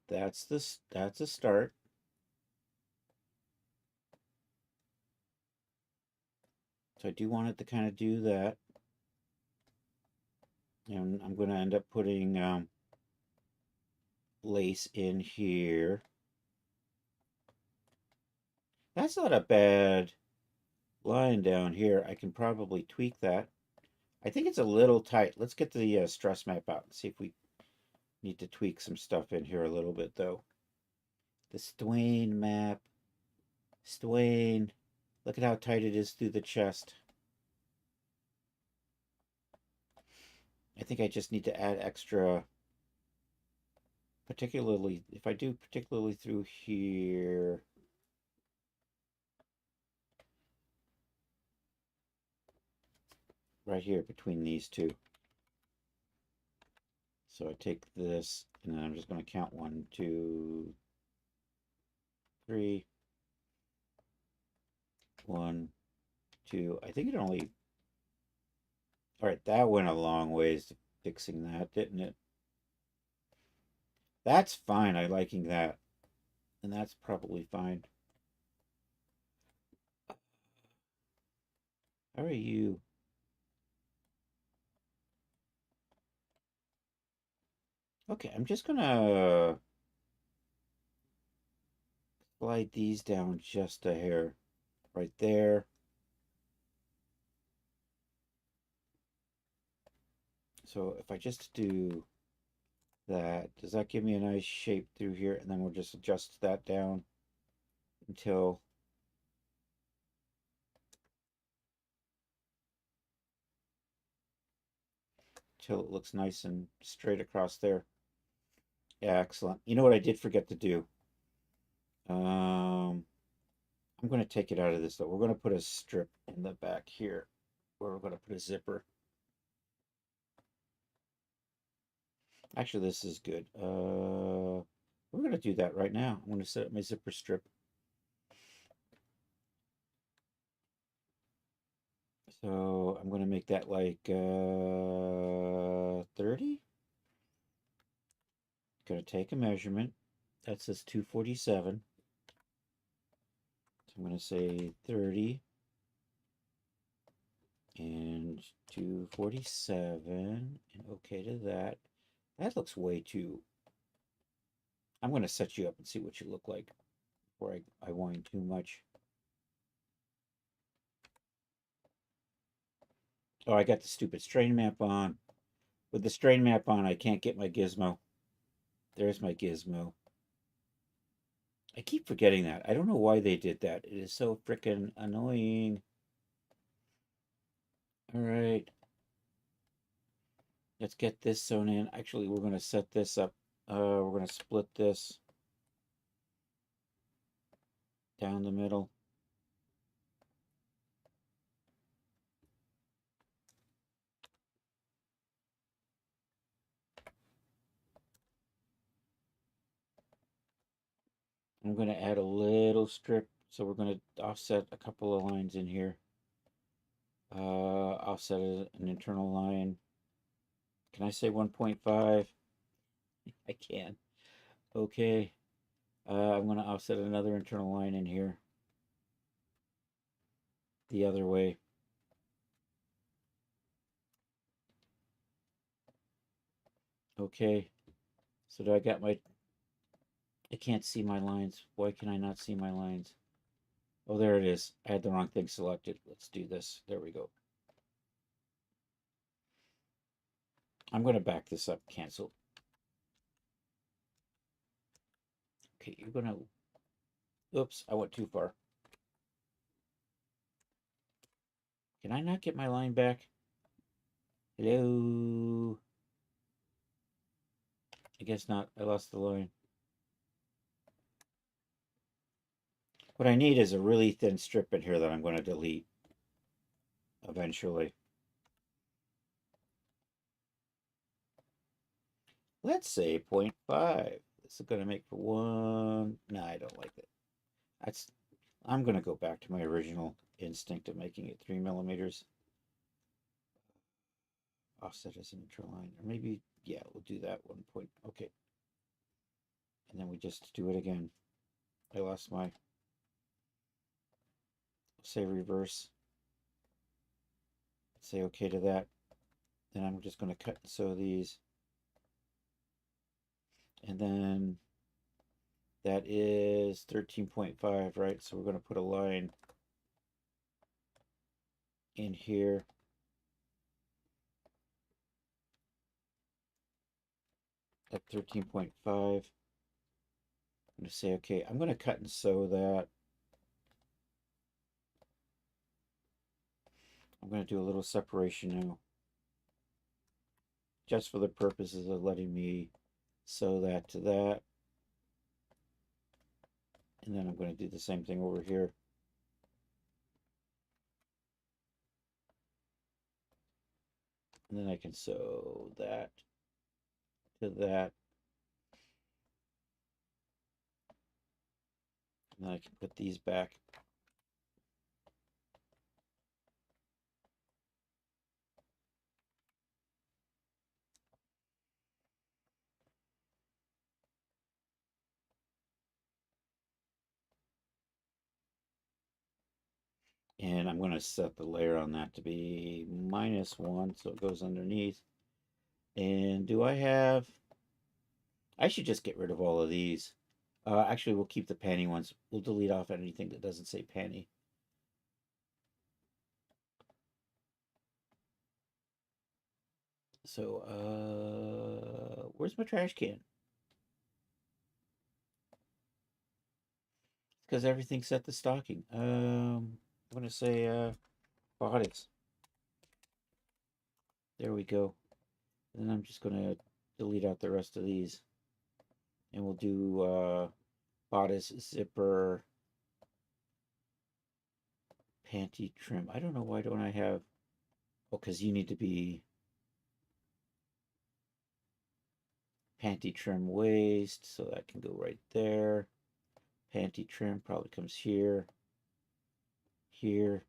That's a start. So I do want it to kind of do that. And I'm going to end up putting lace in here. That's not a bad line down here. I can probably tweak that. I think it's a little tight. Let's get the stress map out and see if we need to tweak some stuff in here a little bit, though. The Stwane map. Stwane. Look at how tight it is through the chest. I think I just need to add extra, particularly, if I do particularly through here. Right here between these two. So I take this, and then I'm just going to count 1, 2, 3. 1, 2. I think it only. All right, that went a long ways to fixing that, didn't it? That's fine. I liking that, and that's probably fine. How are you? Okay, I'm just gonna slide these down just a hair, right there. So if I just do that, does that give me a nice shape through here? And then we'll just adjust that down until it looks nice and straight across there. Yeah, excellent. You know what I did forget to do? I'm going to take it out of this, though. We're going to put a strip in the back here, where we're going to put a zipper. Actually, this is good. We're going to do that right now. I'm going to set up my zipper strip. So I'm going to make that like 30. Going to take a measurement. That says 247. So I'm going to say 30 and 247 and okay to that. That looks way too... I'm going to set you up and see what you look like before I whine too much. Oh, I got the stupid strain map on. With the strain map on, I can't get my gizmo. There's my gizmo. I keep forgetting that. I don't know why they did that. It is so freaking annoying. All right. Let's get this sewn in. Actually, we're going to set this up. We're going to split this down the middle. I'm going to add a little strip. So we're going to offset a couple of lines in here. Offset an internal line. Can I say 1.5? I can. Okay. I'm going to offset another internal line in here. The other way. Okay. So do I got my... I can't see my lines. Why can I not see my lines? Oh, there it is. I had the wrong thing selected. Let's do this. There we go. I'm going to back this up. Cancel. Okay, you're going to... Oops, I went too far. Can I not get my line back? Hello? I guess not. I lost the line. What I need is a really thin strip in here that I'm going to delete eventually. Let's say 0.5. This is going to make for one. No, I don't like it. I'm going to go back to my original instinct of making it 3 millimeters. Offset as an internal line. Or maybe, yeah, we'll do that 1 point. Okay. And then we just do it again. I lost my... Say reverse. Say okay to that. Then I'm just going to cut and sew these. And then that is 13.5, right? So we're going to put a line in here. At 13.5. I'm going to say, okay, I'm going to cut and sew that. I'm going to do a little separation now. Just for the purposes of letting me sew that to that. And then I'm going to do the same thing over here. And then I can sew that to that. And then I can put these back. And I'm going to set the layer on that to be -1, so it goes underneath. And do I have... I should just get rid of all of these. Actually, we'll keep the panty ones. We'll delete off anything that doesn't say panty. So, where's my trash can? Because everything's set to stocking. I'm going to say bodice. There we go. And then I'm just going to delete out the rest of these. And we'll do bodice, zipper, panty trim. I don't know, why don't I have... Oh, because you need to be panty trim waist, so that can go right there. Panty trim probably comes here. Here.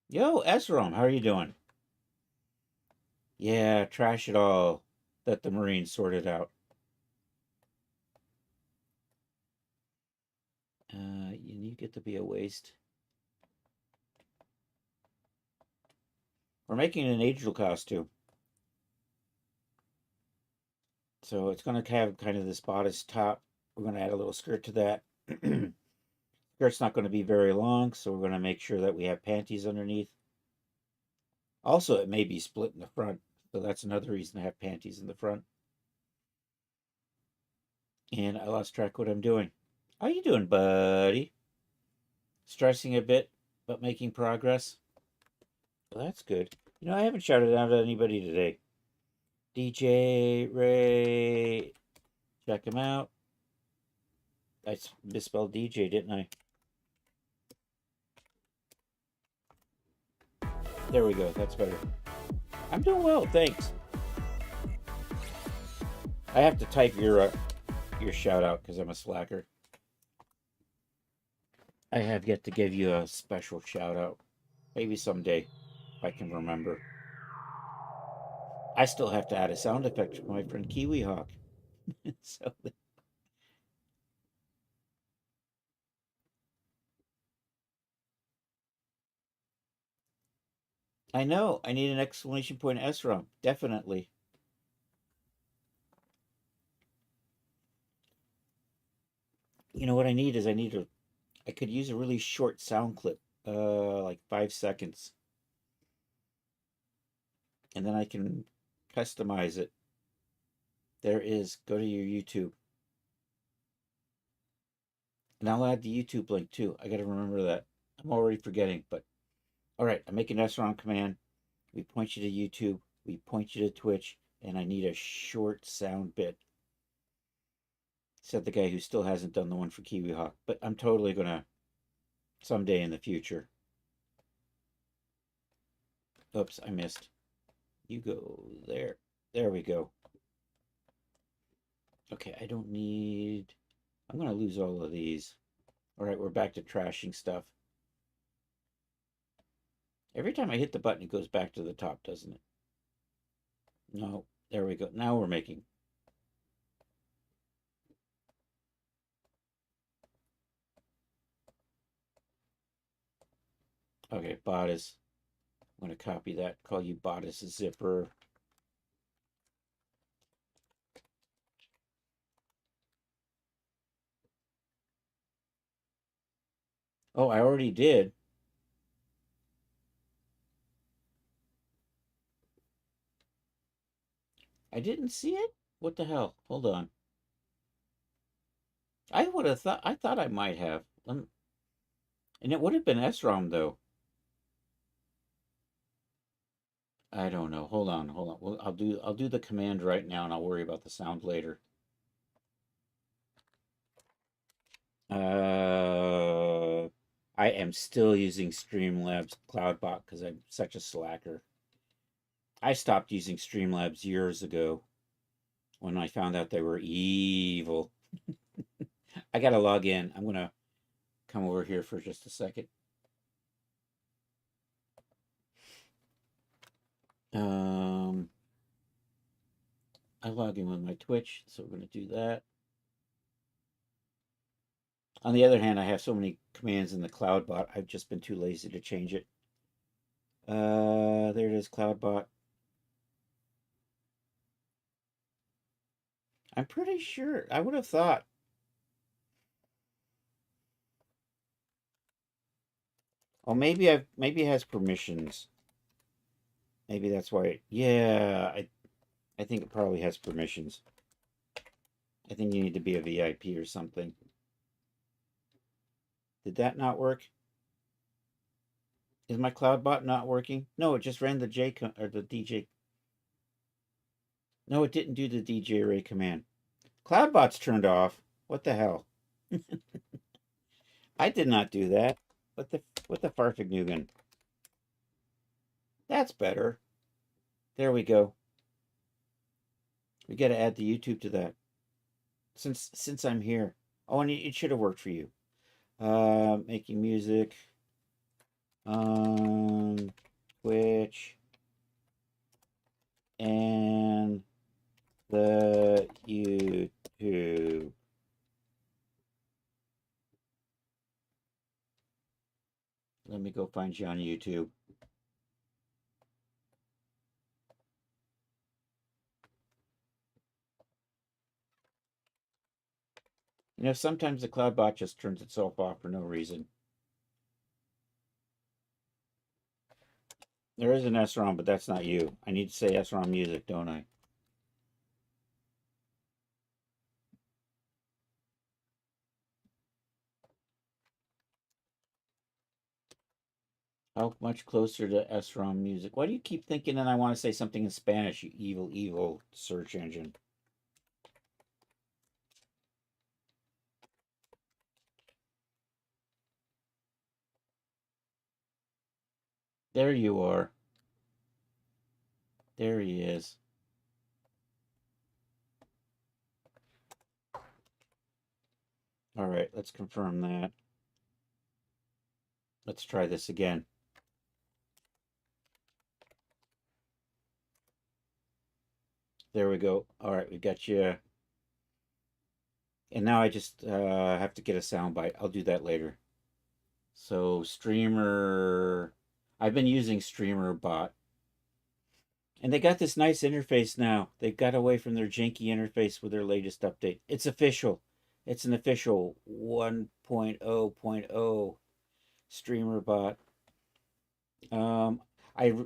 Yo, Esrom, how are you doing? Yeah, trash it all. that the Marines sorted out. You get to be a waste. We're making an angel costume. So it's going to have kind of this bodice top. We're going to add a little skirt to that. Skirt's not going to be very long, so we're going to make sure that we have panties underneath. Also, it may be split in the front, so that's another reason to have panties in the front. And I lost track of what I'm doing. How you doing, buddy? Stressing a bit, but making progress? Well, that's good. You know, I haven't shouted out at anybody today. DJ Ray, check him out. I misspelled DJ, didn't I? There we go. That's better. I'm doing well, thanks. I have to type your shout out because I'm a slacker. I have yet to give you a special shout out. Maybe someday, if I can remember. I still have to add a sound effect for my friend Kiwi Hawk. So I know I need an exclamation point SROM. Definitely. You know what I need is I could use a really short sound clip, like 5 seconds, and then I can customize it. There is. Go to your YouTube. And I'll add the YouTube link too. I got to remember that. I'm already forgetting, but all right. I'm making an SROM command. We point you to YouTube. We point you to Twitch, and I need a short sound bit. Said the guy who still hasn't done the one for Kiwi Hawk, but I'm totally gonna someday in the future. Oops, I missed. You go there. There we go. Okay, I don't need... I'm going to lose all of these. All right, we're back to trashing stuff. Every time I hit the button, it goes back to the top, doesn't it? No, there we go. Now we're making. Okay, bodice. I'm going to copy that. Call you bodice zipper. Oh, I already did. I didn't see it? What the hell? Hold on. I would have thought... I thought I might have. And it would have been SROM, though. I don't know. Hold on, hold on. Well, I'll do the command right now, and I'll worry about the sound later. I am still using Streamlabs CloudBot because I'm such a slacker. I stopped using Streamlabs years ago when I found out they were evil. I gotta log in. I'm gonna come over here for just a second. I log in with my Twitch, so we're gonna do that. On the other hand, I have so many commands in the CloudBot, I've just been too lazy to change it. There it is, CloudBot. I'm pretty sure. I would have thought. Oh, maybe maybe it has permissions. Maybe that's why. Yeah, I think it probably has permissions. I think you need to be a VIP or something. Did that not work? Is my CloudBot not working? No, it just ran the or the DJ. No, it didn't do the DJ Ray command. CloudBot's turned off. What the hell? I did not do that. What the farfignugan? That's better. There we go. We got to add the YouTube to that. Since I'm here. Oh, and it should have worked for you. Making music on Twitch and the YouTube. Let me go find you on YouTube. You know, sometimes the CloudBot just turns itself off for no reason. There is an SROM, but that's not you. I need to say SROM music, don't I? How much closer to SROM music? Why do you keep thinking that I want to say something in Spanish, you evil, evil search engine? There you are. There he is. All right, let's confirm that. Let's try this again. There we go. All right, we got you. And now I just have to get a soundbite. I'll do that later. So Streamer, I've been using Streamer Bot. And they got this nice interface now. They got away from their janky interface with their latest update. It's official. It's an official 1.0.0 Streamer Bot. I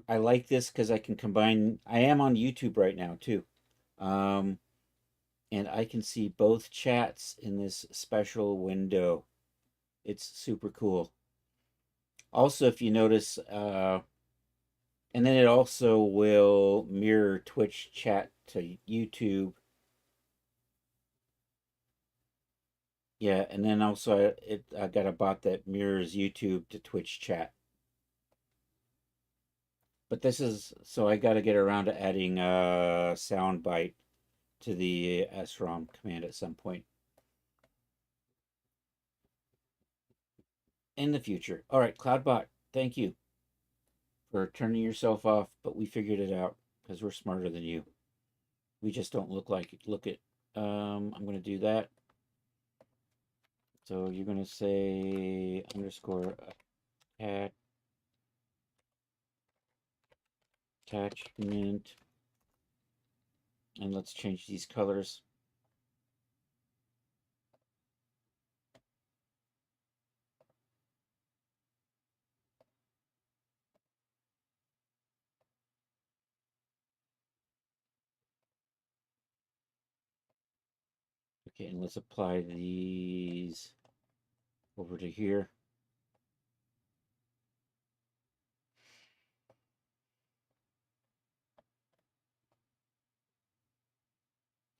like this because I can combine. I am on YouTube right now too, and I can see both chats in this special window. It's super cool. Also, if you notice, and then it also will mirror Twitch chat to YouTube. Yeah, and then also I got a bot that mirrors YouTube to Twitch chat. But this is so I got to get around to adding a soundbite to the SROM command at some point in the future. All right, CloudBot, thank you for turning yourself off, but we figured it out because we're smarter than you. We just don't look like it. Look at I'm going to do that. So you're going to say underscore attachment, and let's change these colors. Okay, and let's apply these over to here.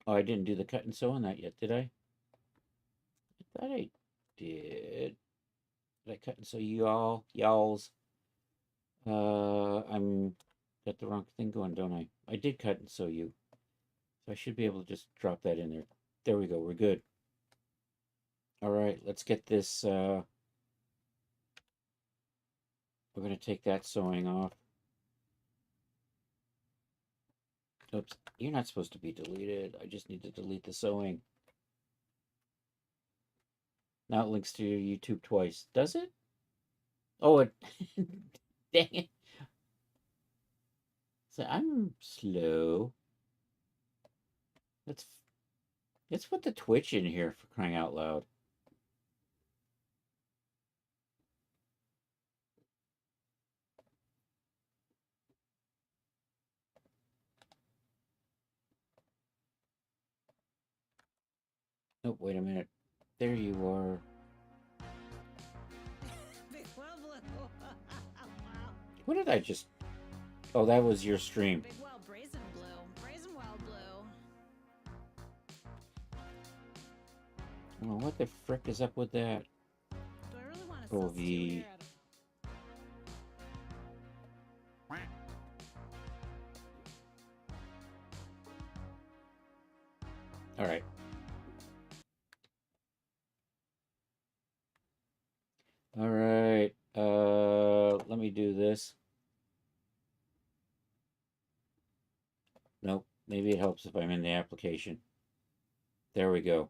Oh, I didn't do the cut and sew on that yet, did I? I thought I did. Did I cut and sew y'alls? I'm got the wrong thing going, don't I? I did cut and sew you. So I should be able to just drop that in there. There we go, we're good. All right, let's get this, we're gonna take that sewing off. Oops, you're not supposed to be deleted. I just need to delete the sewing. Now it links to your YouTube twice. Does it? Oh, it. Dang it. So I'm slow. Let's put the Twitch in here for crying out loud. Oh, wait a minute. There you are. What did I just... Oh, that was your stream. Big well brazen blue. Brazen well blue. Oh, what the frick is up with that? Do I really want to Oh, sell the... All right. All right. Let me do this. Nope, Maybe it helps if I'm in the application. There we go.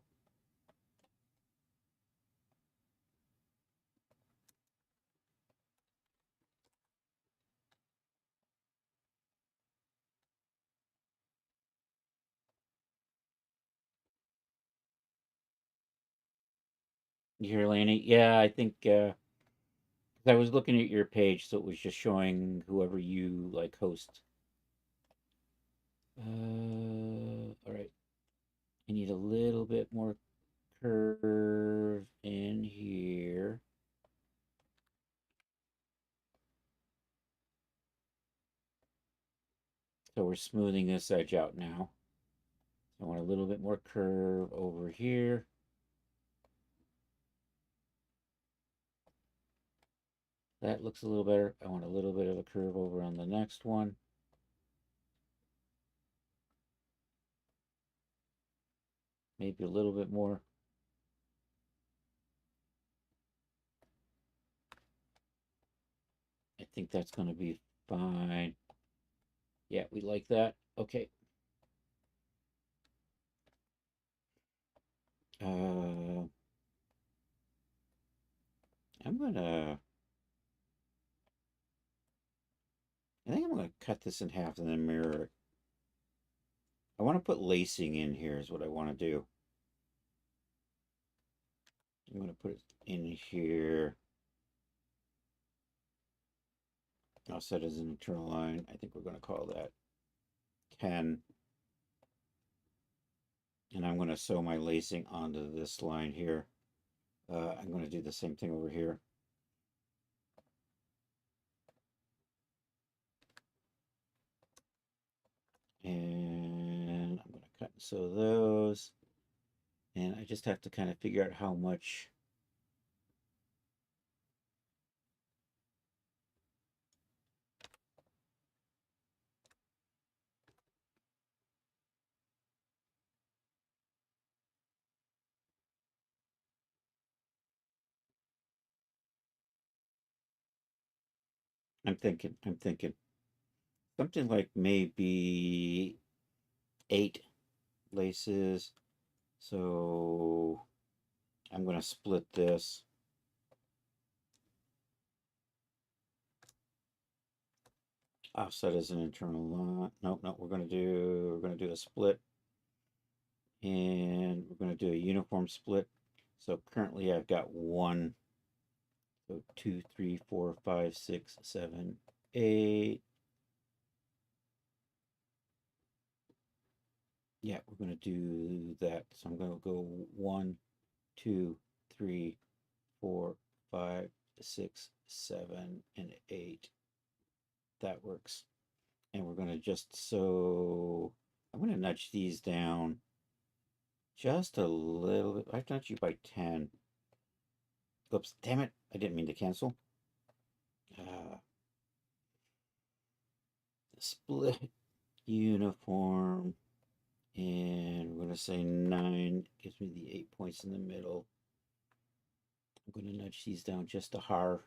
You hear, Laney? Yeah, I think 'cause I was looking at your page, so it was just showing whoever you like host. All right. I need a little bit more curve in here. So we're smoothing this edge out now. I want a little bit more curve over here. That looks a little better. I want a little bit of a curve over on the next one. Maybe a little bit more. I think that's going to be fine. Yeah, we like that. Okay. I'm gonna. I think I'm gonna cut this in half and then mirror it. I want to put lacing in here. Is what I want to do. I'm gonna put it in here. I'll set as an internal line. I think we're gonna call that 10. And I'm gonna sew my lacing onto this line here. I'm gonna do the same thing over here. And I'm going to cut and sew those. And I just have to kind of figure out how much. I'm thinking something like maybe 8 laces. So I'm going to split this. Offset as an internal line. Nope, we're going to do a split, and we're going to do a uniform split. So currently I've got 1, so 2, 3, 4, 5, 6, 7, 8. Yeah, we're going to do that. So I'm going to go 1, 2, 3, 4, 5, 6, 7, and 8. That works. And we're going to just sew. I'm going to nudge these down just a little bit. I've nudged you by 10. Oops, damn it. I didn't mean to cancel. Split uniform. And we're going to say 9 gives me the 8 points in the middle. I'm going to nudge these down just a hair.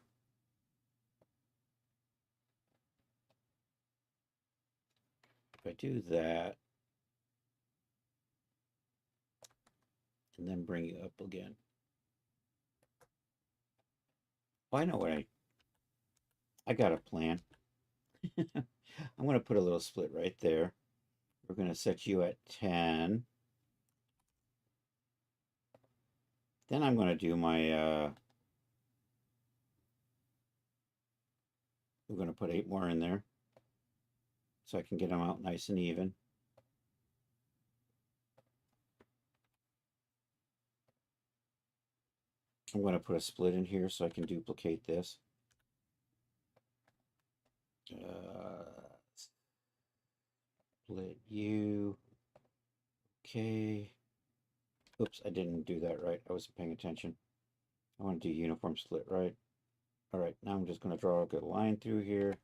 If I do that, and then bring you up again. Oh, I know what I got a plan. I'm going to put a little split right there. We're going to set you at 10. Then I'm going to do my, we're going to put 8 more in there so I can get them out nice and even. I'm going to put a split in here so I can duplicate this. Split you. Okay. Oops, I didn't do that right. I wasn't paying attention. I want to do uniform split right. All right, now I'm just going to draw a good line through here.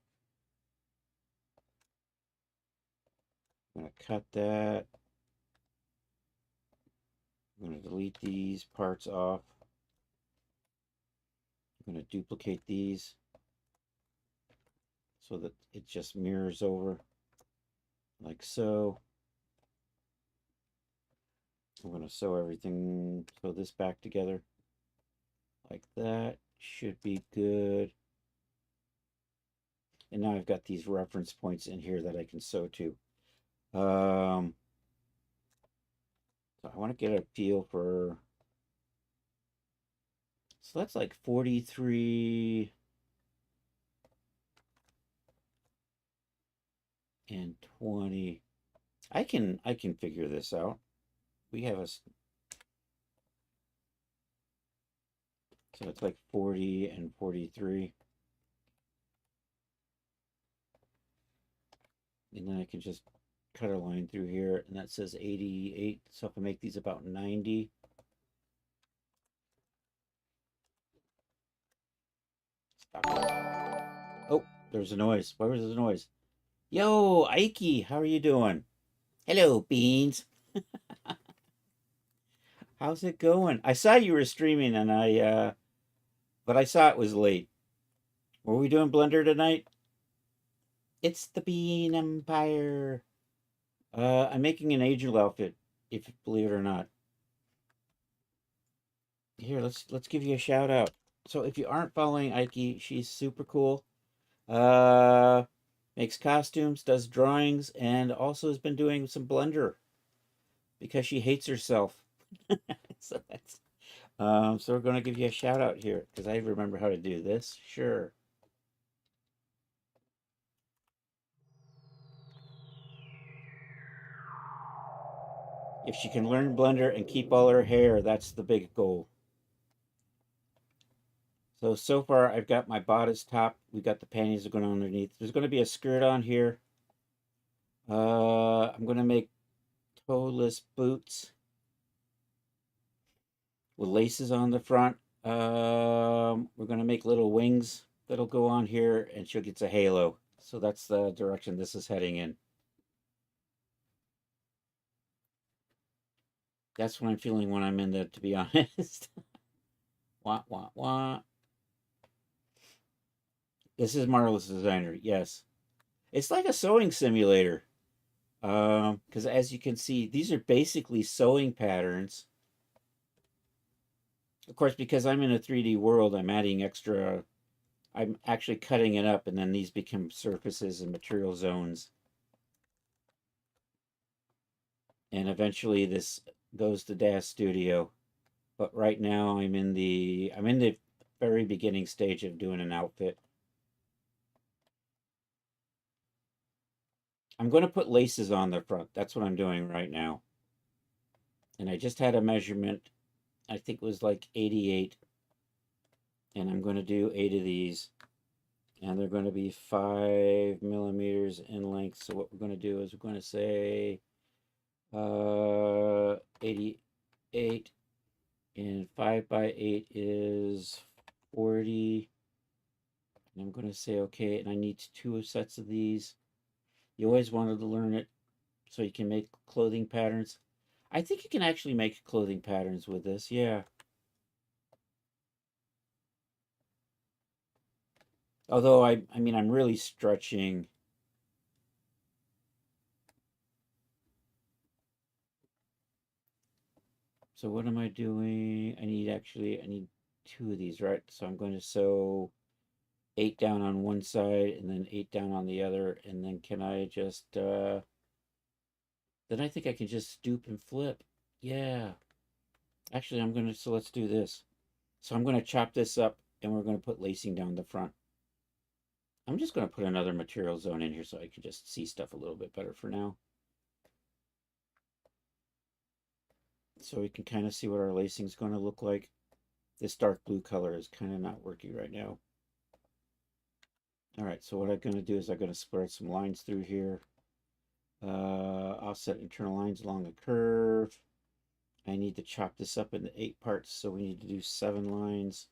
I'm going to cut that. I'm going to delete these parts off. I'm going to duplicate these so that it just mirrors over like so. I'm going to sew everything, sew this back together like that. Should be good. And now I've got these reference points in here that I can sew to. So I want to get a feel for, so that's like 43 and 20. I can figure this out. We have so it's like 40 and 43. And then I can just cut a line through here, and that says 88. So if I make these about 90. Stop it. Oh, there's a noise. Where was the noise? Yo, Ike, how are you doing? Hello, Beans. How's it going? I saw you were streaming, and but I saw it was late. Were we doing Blender tonight? It's the Bean Empire. I'm making an Angel outfit, if you believe it or not. Here, let's give you a shout out. So if you aren't following Ike, she's super cool. Makes costumes, does drawings, and also has been doing some Blender because she hates herself. So that's so we're gonna give you a shout out here because I remember how to do this. Sure. If she can learn Blender and keep all her hair, that's the big goal. So far I've got my bodice top. We got the panties going on underneath. There's going to be a skirt on here. I'm going to make toeless boots with laces on the front. We're going to make little wings that'll go on here, and she'll get a halo. So that's the direction this is heading in. That's what I'm feeling when I'm in there, to be honest. Wah, wah, wah. This is Marvelous Designer, yes. It's like a sewing simulator. Because as you can see, these are basically sewing patterns. Of course, because I'm in a 3D world, I'm adding extra, I'm actually cutting it up, and then these become surfaces and material zones. And eventually this goes to DAZ Studio. But right now I'm in the very beginning stage of doing an outfit. I'm going to put laces on the front. That's what I'm doing right now. And I just had a measurement. I think it was like 88. And I'm going to do 8 of these. And they're going to be 5 millimeters in length. So what we're going to do is we're going to say 88. And 5 by 8 is 40. And I'm going to say, okay, and I need 2 sets of these. You always wanted to learn it so you can make clothing patterns. I think you can actually make clothing patterns with this, yeah. Although, I mean, I'm really stretching. So what am I doing? I need 2 of these, right? So I'm going to sew 8 down on one side and then 8 down on the other. And then can I just, then I think I can just stoop and flip. Yeah. Actually, so let's do this. So I'm going to chop this up and we're going to put lacing down the front. I'm just going to put another material zone in here so I can just see stuff a little bit better for now. So we can kind of see what our lacing is going to look like. This dark blue color is kind of not working right now. All right, so what I'm going to do is I'm going to spread some lines through here. Offset internal lines along the curve. I need to chop this up into 8 parts, so we need to do 7 lines.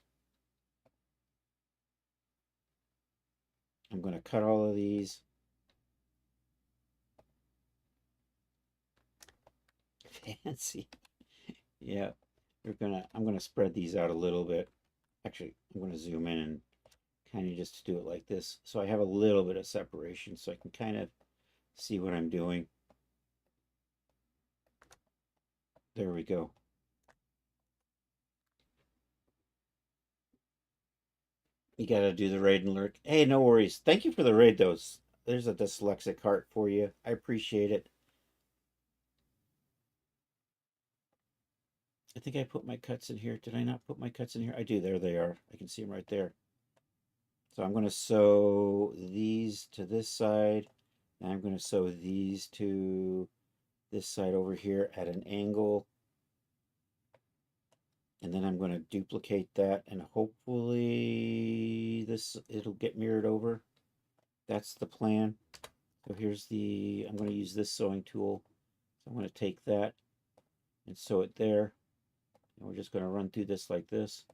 I'm going to cut all of these. Fancy. Yeah, I'm gonna spread these out a little bit. Actually, I'm going to zoom in and kind of just do it like this. So I have a little bit of separation so I can kind of see what I'm doing. There we go. You gotta do the raid and lurk. Hey, no worries. Thank you for the raid, though. There's a dyslexic heart for you. I appreciate it. I think I put my cuts in here. Did I not put my cuts in here? I do. There they are. I can see them right there. So I'm going to sew these to this side. And I'm going to sew these to this side over here at an angle. And then I'm going to duplicate that, and hopefully it'll get mirrored over. That's the plan. So I'm going to use this sewing tool. So I'm going to take that and sew it there. And we're just going to run through this like this.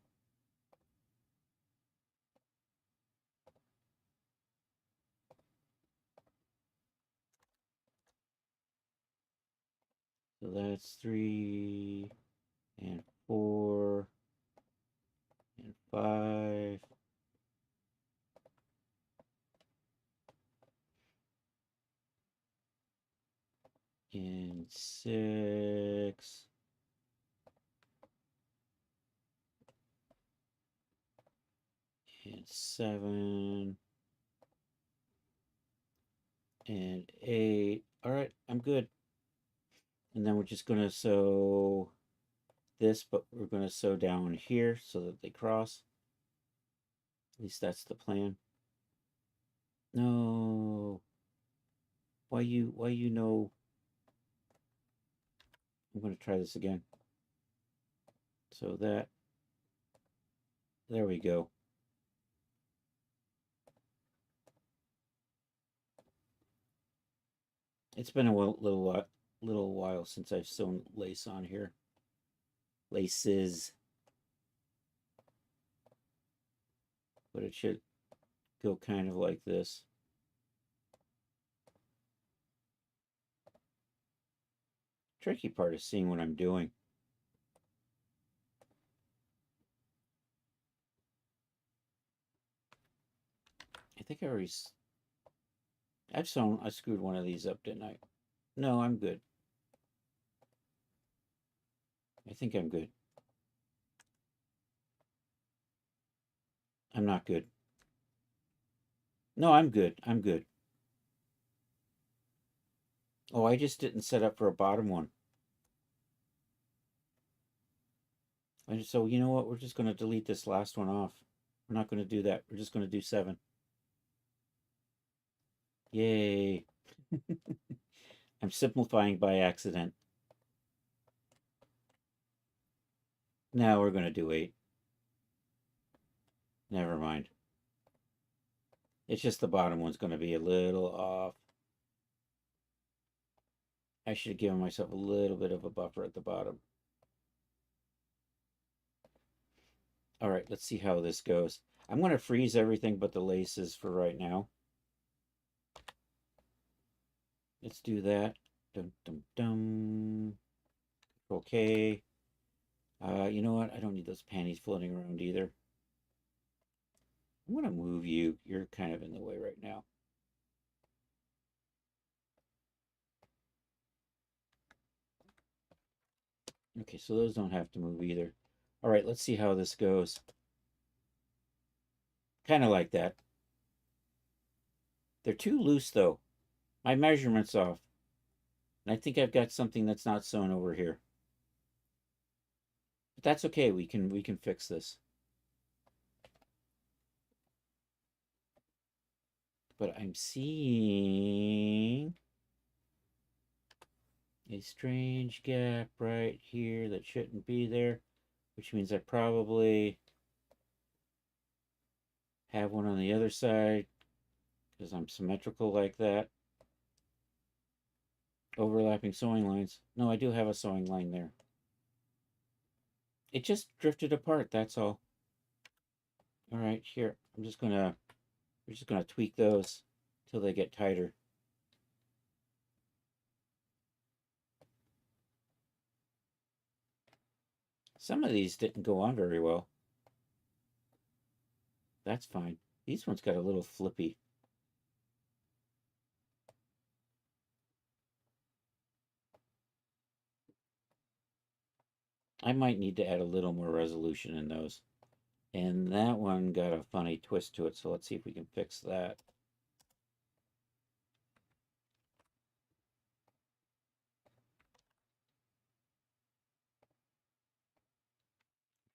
So that's 3 and 4 and 5. And 6. And 7. And 8. All right, I'm good. And then we're just going to sew this, but we're going to sew down here so that they cross. At least that's the plan. No. Why you know? I'm going to try this again. So there we go. It's been a little while since I've sewn lace on here. Laces. But it should go kind of like this. Tricky part is seeing what I'm doing. I think I screwed one of these up, didn't I? No, I'm good. I think I'm good. I'm not good. No, I'm good. I'm good. Oh, I just didn't set up for a bottom one. And so, you know what? We're just going to delete this last one off. We're not going to do that. We're just going to do 7. Yay. I'm simplifying by accident. Now we're going to do 8. Never mind. It's just the bottom one's going to be a little off. I should have given myself a little bit of a buffer at the bottom. All right, let's see how this goes. I'm going to freeze everything but the laces for right now. Let's do that. Dum, dum, dum. Okay. You know what? I don't need those panties floating around either. I'm going to move you. You're kind of in the way right now. Okay, so those don't have to move either. All right, let's see how this goes. Kind of like that. They're too loose, though. My measurement's off. And I think I've got something that's not sewn over here. But that's okay. We can fix this. But I'm seeing a strange gap right here that shouldn't be there, which means I probably have one on the other side because I'm symmetrical like that. Overlapping sewing lines. No, I do have a sewing line there. It just drifted apart, that's all. All right, here. We're just gonna tweak those till they get tighter. Some of these didn't go on very well. That's fine. These ones got a little flippy. I might need to add a little more resolution in those. And that one got a funny twist to it, so let's see if we can fix that.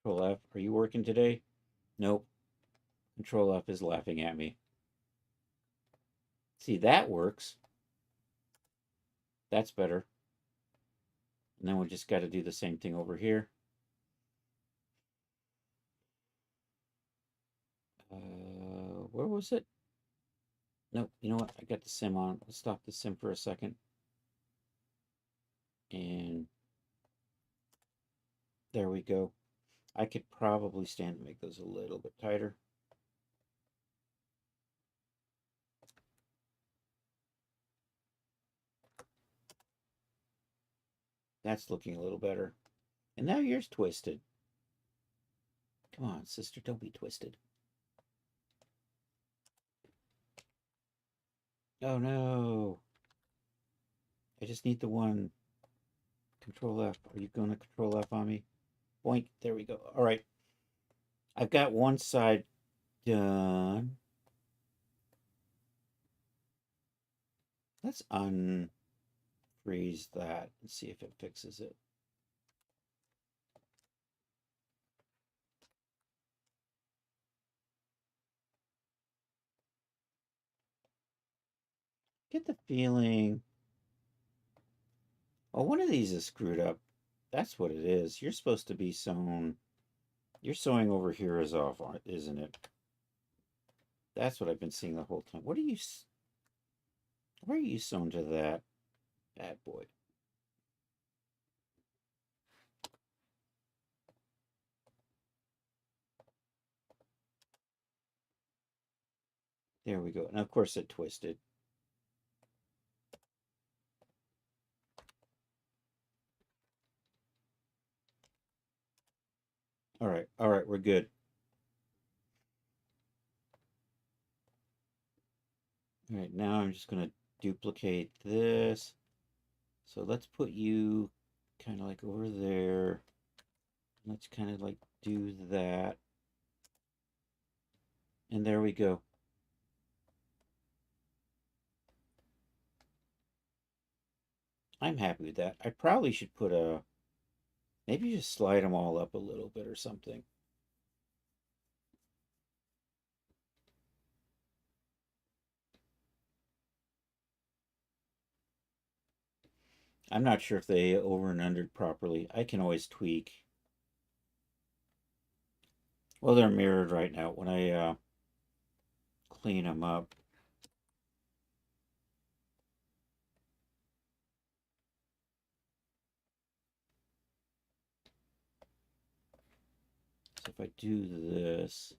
Control F, are you working today? Nope. Control F is laughing at me. See, that works. That's better. And then we just got to do the same thing over here. Where was it? Nope, you know what? I got the sim on. Let's stop the sim for a second. And there we go. I could probably stand to make those a little bit tighter. That's looking a little better. And now yours twisted. Come on, sister, don't be twisted. Oh no. I just need the one. Control F. Are you going to Control F on me? Boink. There we go. All right. I've got one side done. Let's unfreeze that and see if it fixes it. Get the feeling. Oh, one of these is screwed up. That's what it is. You're supposed to be sewn. Your sewing over here is off, isn't it? That's what I've been seeing the whole time. What are you? Where are you sewn to that bad boy? There we go. And of course it twisted. All right, we're good. All right, now I'm just going to duplicate this. So let's put you kind of like over there. Let's kind of like do that. And there we go. I'm happy with that. I probably should put a, maybe just slide them all up a little bit or something. I'm not sure if they over and undered properly. I can always tweak. Well, they're mirrored right now. When I clean them up, so if I do this,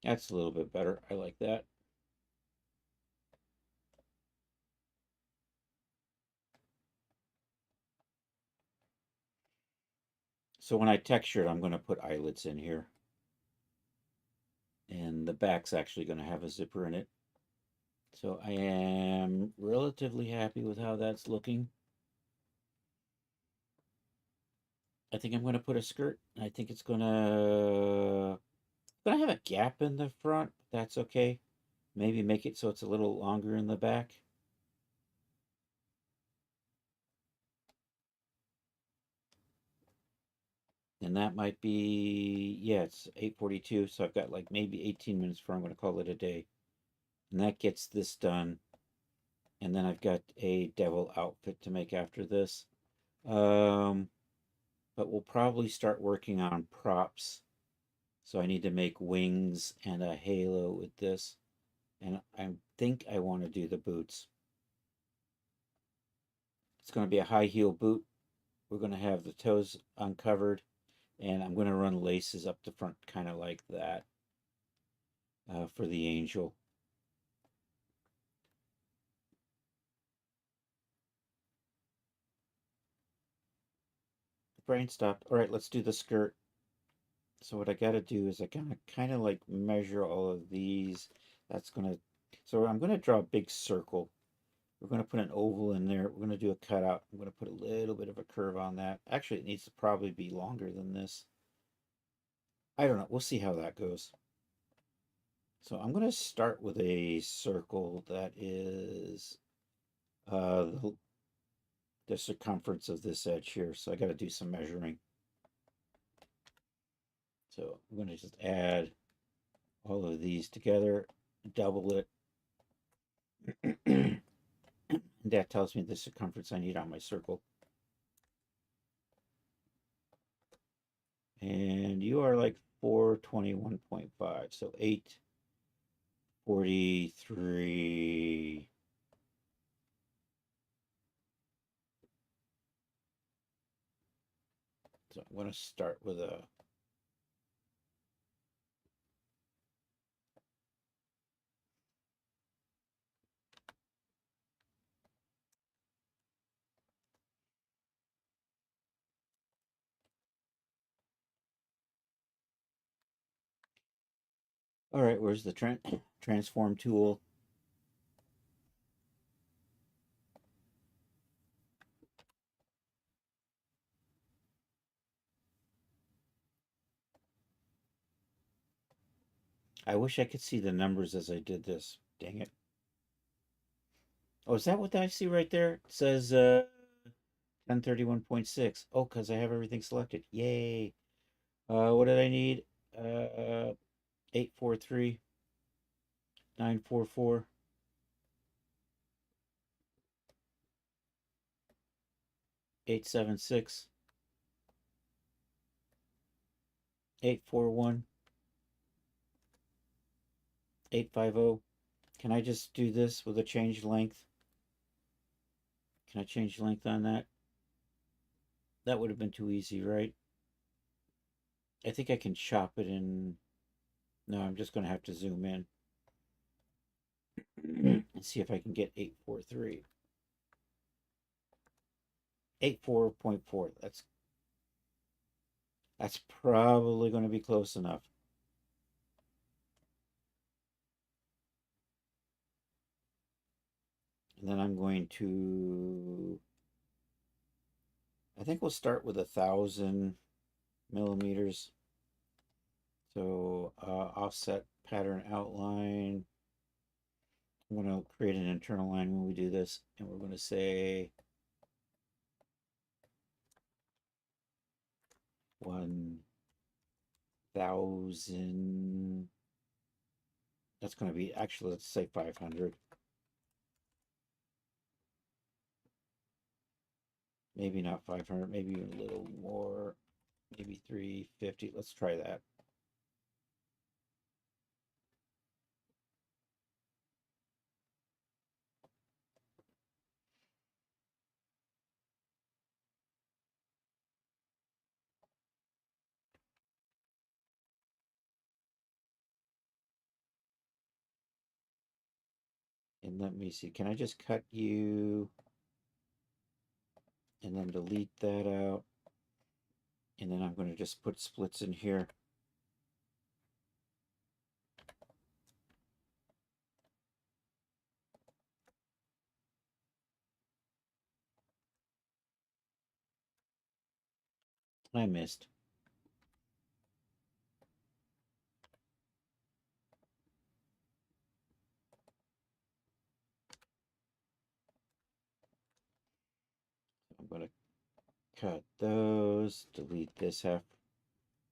that's a little bit better. I like that. So when I texture it, I'm going to put eyelets in here. And the back's actually going to have a zipper in it. So I am relatively happy with how that's looking. I think I'm going to put a skirt. I think it's going to have a gap in the front. But that's okay. Maybe make it so it's a little longer in the back. And that might be, yeah, it's 8:42, so I've got like maybe 18 minutes before I'm going to call it a day. And that gets this done. And then I've got a devil outfit to make after this. But we'll probably start working on props. So I need to make wings and a halo with this. And I think I want to do the boots. It's going to be a high heel boot. We're going to have the toes uncovered. And I'm going to run laces up the front, kind of like that, for the angel. brain stopped. All right, let's do the skirt. So what I got to do is I kind of like measure all of these. That's going to, so I'm going to draw a big circle. We're going to put an oval in there. We're going to do a cutout. I'm going to put a little bit of a curve on that. Actually, it needs to probably be longer than this. I don't know. We'll see how that goes. So I'm going to start with a circle that is the circumference of this edge here. So I got to do some measuring. So I'm going to just add all of these together, double it. That tells me the circumference I need on my circle. And you are like 421.5, so 843. So I'm going to start with a all right, where's the transform tool? I wish I could see the numbers as I did this. Dang it. Oh, is that what I see right there? It says 1031.6. Oh, because I have everything selected. Yay. What did I need? 843, 944. 876, 841, 850. Can I just do this with a changed length? Can I change length on that? That would have been too easy, right? I think I can chop it in. No, I'm just going to have to zoom in and see if I can get 843. 84.4. That's probably going to be close enough. And then I'm going to, I think we'll start with 1,000 millimeters. So offset pattern outline. I'm going to create an internal line when we do this, and we're going to say 1,000. That's going to be, actually, let's say 500. Maybe not 500, maybe even a little more, maybe 350. Let's try that. And let me see, can I just cut you and then delete that out? And then I'm going to just put splits in here. I missed. I'm going to cut those, delete this half.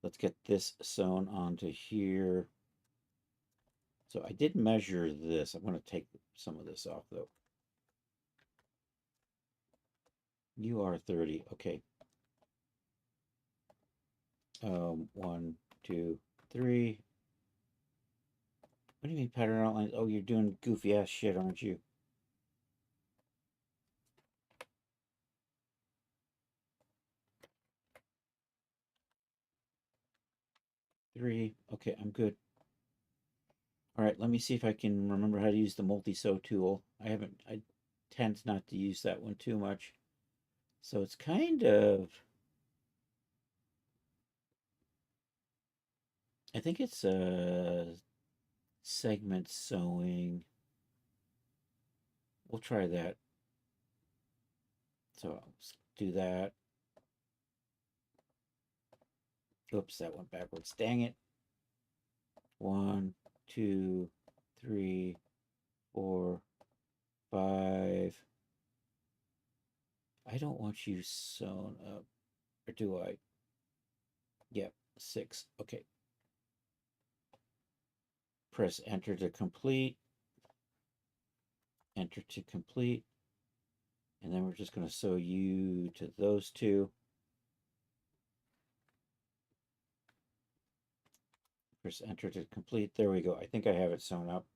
Let's get this sewn onto here. So I did measure this. I'm going to take some of this off though. You are 30. Okay. 1, 2, 3. What do you mean pattern outlines? Oh, you're doing goofy ass shit, aren't you? Three. Okay, I'm good. All right, let me see if I can remember how to use the multi-sew tool. I tend not to use that one too much. So it's kind of I think it's segment sewing. We'll try that. So let's do that. Oops, that went backwards. Dang it. 1, 2, 3, 4, 5. I don't want you sewn up. Or do I? Yep, 6. Okay. Press enter to complete. Enter to complete. And then we're just going to sew you to those two. Press enter to complete. There we go. I think I have it sewn up.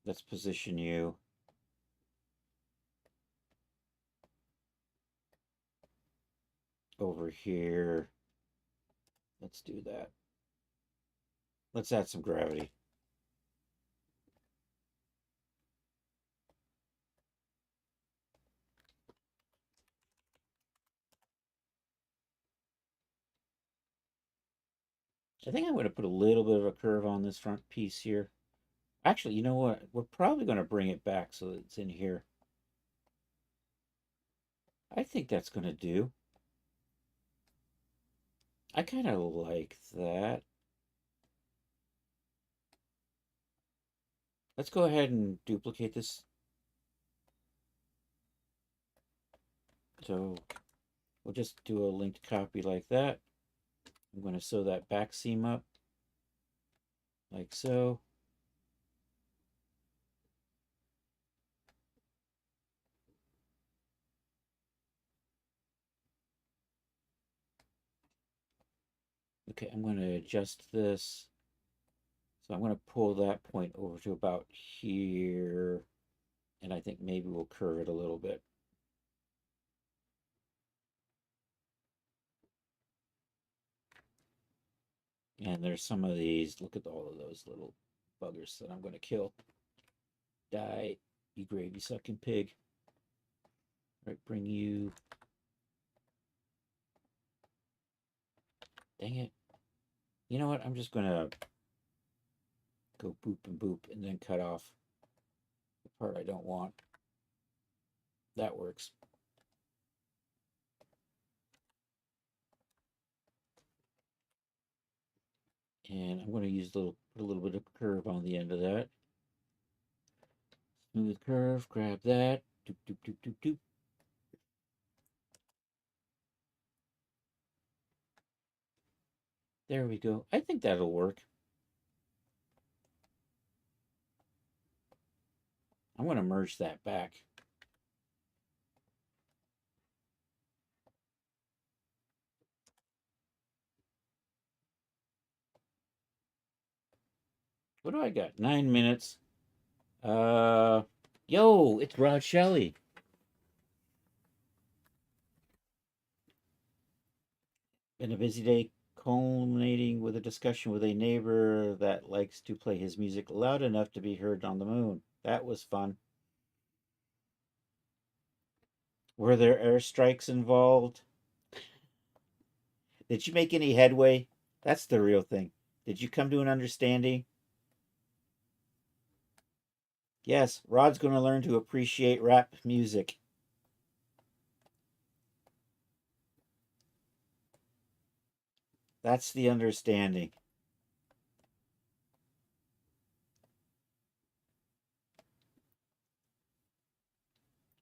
Let's position you. Over here. Let's do that. Let's add some gravity. I think I'm going to put a little bit of a curve on this front piece here. Actually, you know what? We're probably going to bring it back so that it's in here. I think that's going to do. I kind of like that. Let's go ahead and duplicate this. So we'll just do a linked copy like that. I'm going to sew that back seam up like so. Okay, I'm going to adjust this. So I'm going to pull that point over to about here. And I think maybe we'll curve it a little bit. And there's some of these. Look at all of those little buggers that I'm going to kill. Die, you gravy sucking pig. All right, bring you. Dang it. You know what? I'm just going to go boop and boop and then cut off the part I don't want. That works. And I'm going to use put a little bit of curve on the end of that. Smooth curve, grab that. Doop, doop, doop, doop, doop. There we go. I think that'll work. I'm going to merge that back. What do I got? 9 minutes. Yo, it's Rod Shelley. Been a busy day, culminating with a discussion with a neighbor that likes to play his music loud enough to be heard on the moon. That was fun. Were there airstrikes involved? Did you make any headway? That's the real thing. Did you come to an understanding? Yes, Rod's going to learn to appreciate rap music. That's the understanding.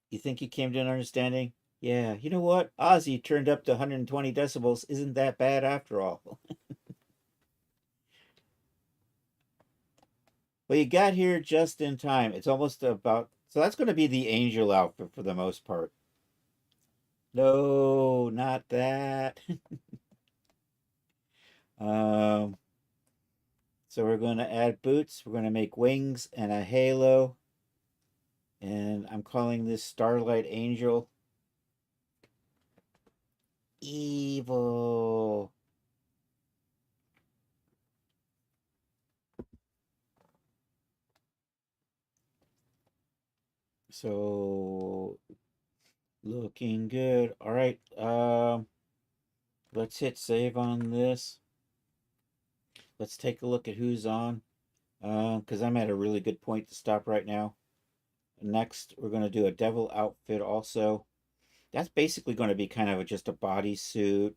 You think you came to an understanding? Yeah, you know what? Ozzy turned up to 120 decibels. Isn't that bad after all? Well, you got here just in time. It's almost about... So that's going to be the angel outfit for the most part. No, not that. So we're going to add boots. We're going to make wings and a halo. And I'm calling this Starlight Angel. Evil. So looking good. All right. Let's hit save on this. let's take a look at who's on. Because I'm at a really good point to stop right now. Next, we're going to do a devil outfit also. That's basically going to be kind of just a bodysuit.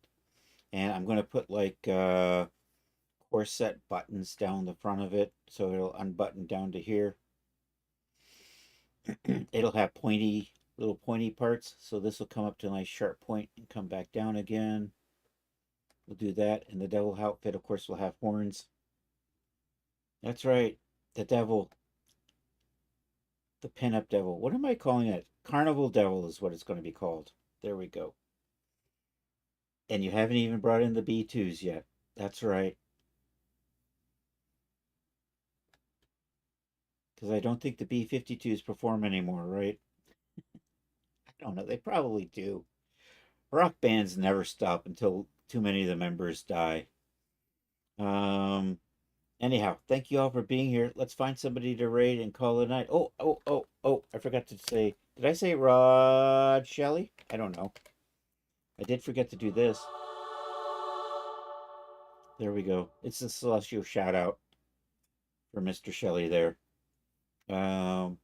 And I'm going to put like corset buttons down the front of it. So it'll unbutton down to here. It'll have little pointy parts. So this will come up to a nice sharp point and come back down again. We'll do that. And the devil outfit, of course, will have horns. That's right. The devil. The pinup devil. What am I calling it? Carnival devil is what it's going to be called. There we go. And you haven't even brought in the B2s yet. That's right. Because I don't think the B-52s perform anymore, right? I don't know. They probably do. Rock bands never stop until too many of the members die. Anyhow, thank you all for being here. Let's find somebody to raid and call it a night. Oh, I forgot to say, did I say Rod Shelley? I don't know. I did forget to do this. There we go. It's a celestial shout out for Mr. Shelley there. All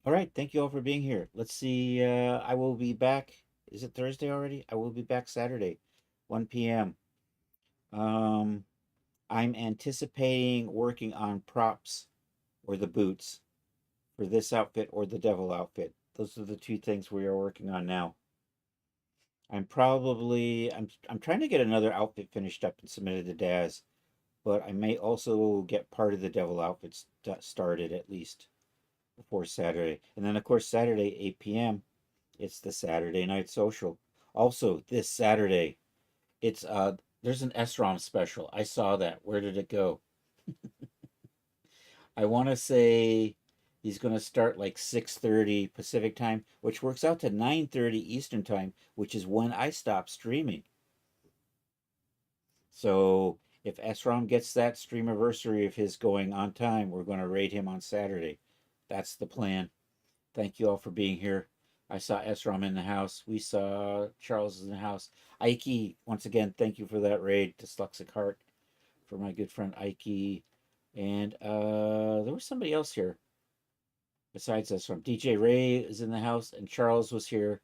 right, thank you all for being here. Let's see, I will be back. Is it Thursday already? I will be back Saturday, 1 p.m. I'm anticipating working on props or the boots for this outfit or the devil outfit. Those are the two things we are working on now. I'm trying to get another outfit finished up and submitted to Daz, but I may also get part of the devil outfit started at least before Saturday. And then of course Saturday 8 p.m. it's the Saturday Night Social. Also this Saturday it's there's an SROM special. I saw that. Where did it go? I want to say he's going to start like 6:30 Pacific time, which works out to 9:30 Eastern time, which is when I stop streaming. So if SROM gets that streamiversary of his going on time, we're going to raid him on Saturday. That's the plan. Thank you all for being here. I saw SROM in the house. We saw Charles in the house. Ike, once again, thank you for that raid. Dyslexic Heart for my good friend Ike. And there was somebody else here besides SROM. DJ Ray is in the house, and Charles was here,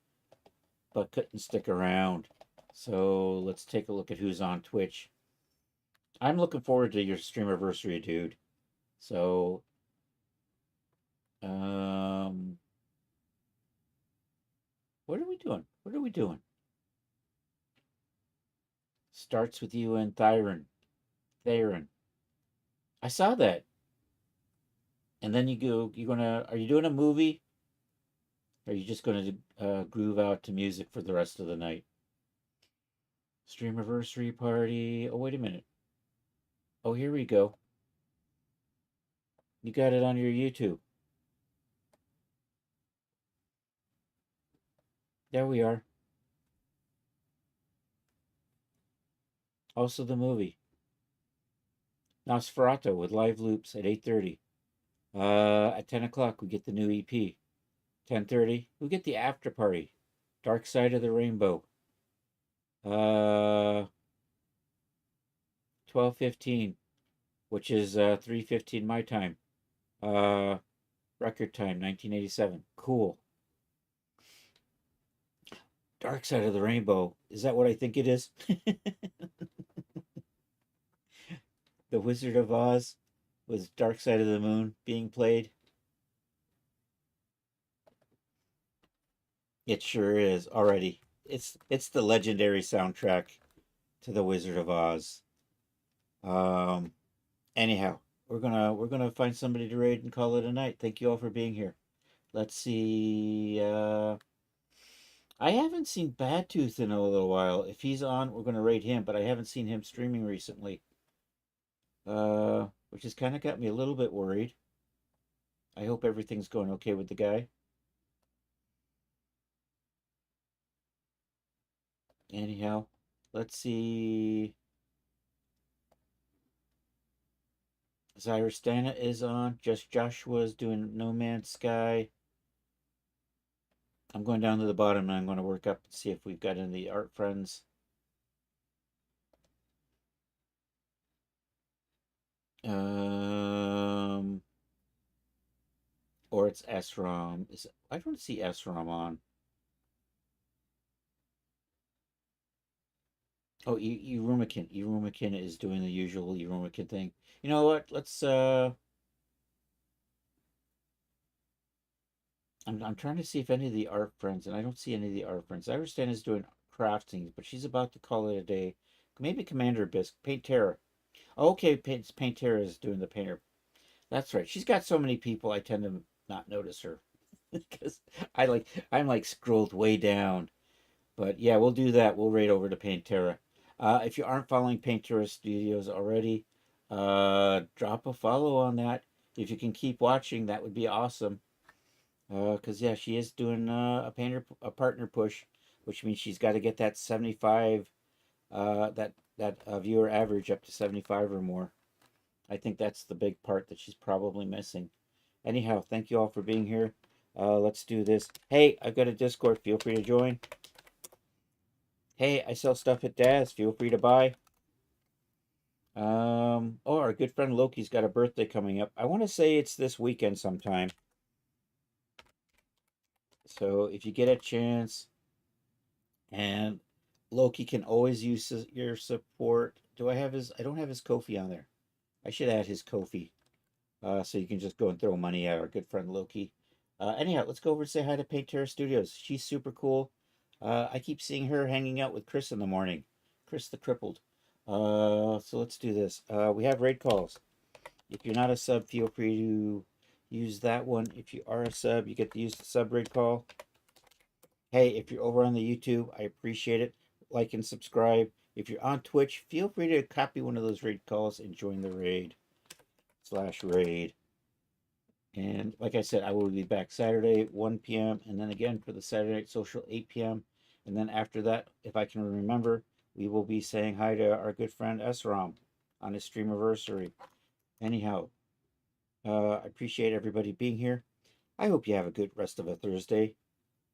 but couldn't stick around. So let's take a look at who's on Twitch. I'm looking forward to your streamiversary, dude. So, what are we doing? What are we doing? Starts with you and Theron. I saw that. And then are you doing a movie? Or are you just going to groove out to music for the rest of the night? Streamiversary party. Oh, wait a minute. Oh, here we go. You got it on your YouTube. There we are. Also the movie. Nosferatu with live loops at 8:30. At 10 o'clock we get the new EP. 10:30 we get the after party. Dark Side of the Rainbow. 12:15, which is 3:15 my time. Record time 1987. Cool. Dark Side of the Rainbow. Is that what I think it is? The Wizard of Oz with Dark Side of the Moon being played. It sure is already. It's the legendary soundtrack to The Wizard of Oz. Anyhow, we're gonna find somebody to raid and call it a night. Thank you all for being here. Let's see. I haven't seen Bad Tooth in a little while. If he's on, we're gonna raid him, but I haven't seen him streaming recently. Which has kind of got me a little bit worried. I hope everything's going okay with the guy. Anyhow, let's see. Zyrostana is on. Just Joshua's doing No Man's Sky. I'm going down to the bottom and I'm going to work up and see if we've got any art friends. Or it's SROM. I don't see SROM on. Oh, Erumakin. Erumakin is doing the usual Erumakin thing. You know what? Let's I'm trying to see if any of the art friends, and I don't see any of the art friends. I understand is doing crafting, but she's about to call it a day. Maybe Commander Bisque, Paint Terra. Okay, Paint Terra is doing the painter. That's right. She's got so many people. I tend to not notice her because I'm like scrolled way down. But yeah, we'll do that. We'll raid over to Paint Terra. If you aren't following Paint Terra Studios already, drop a follow on that. If you can keep watching, that would be awesome. Because yeah, she is doing a partner push, which means she's got to get that 75 that viewer average up to 75 or more. I think that's the big part that she's probably missing. Anyhow, thank you all for being here. Let's do this. Hey, I've got a Discord. Feel free to join. Hey, I sell stuff at Daz. Feel free to buy. Oh, our good friend Loki's got a birthday coming up. I want to say it's this weekend sometime. So if you get a chance, and Loki can always use your support. Do I have his? I don't have his Ko-fi on there. I should add his Ko-fi. So you can just go and throw money at our good friend Loki. Anyhow, let's go over and say hi to Paint Terra Studios. She's super cool. I keep seeing her hanging out with Chris in the morning. Chris the Crippled. So let's do this. We have raid calls. If you're not a sub, feel free to use that one. If you are a sub, you get to use the sub raid call. Hey, if you're over on the YouTube, I appreciate it. Like and subscribe. If you're on Twitch, feel free to copy one of those raid calls and join the raid/raid. And like I said, I will be back Saturday 1 p.m. and then again for the Saturday Night Social 8 p.m. And then after that, if I can remember, we will be saying hi to our good friend SROM on his stream anniversary. Anyhow, I appreciate everybody being here. I hope you have a good rest of a Thursday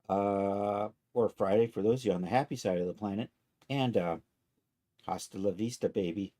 or Friday for those of you on the happy side of the planet. And hasta la vista, baby.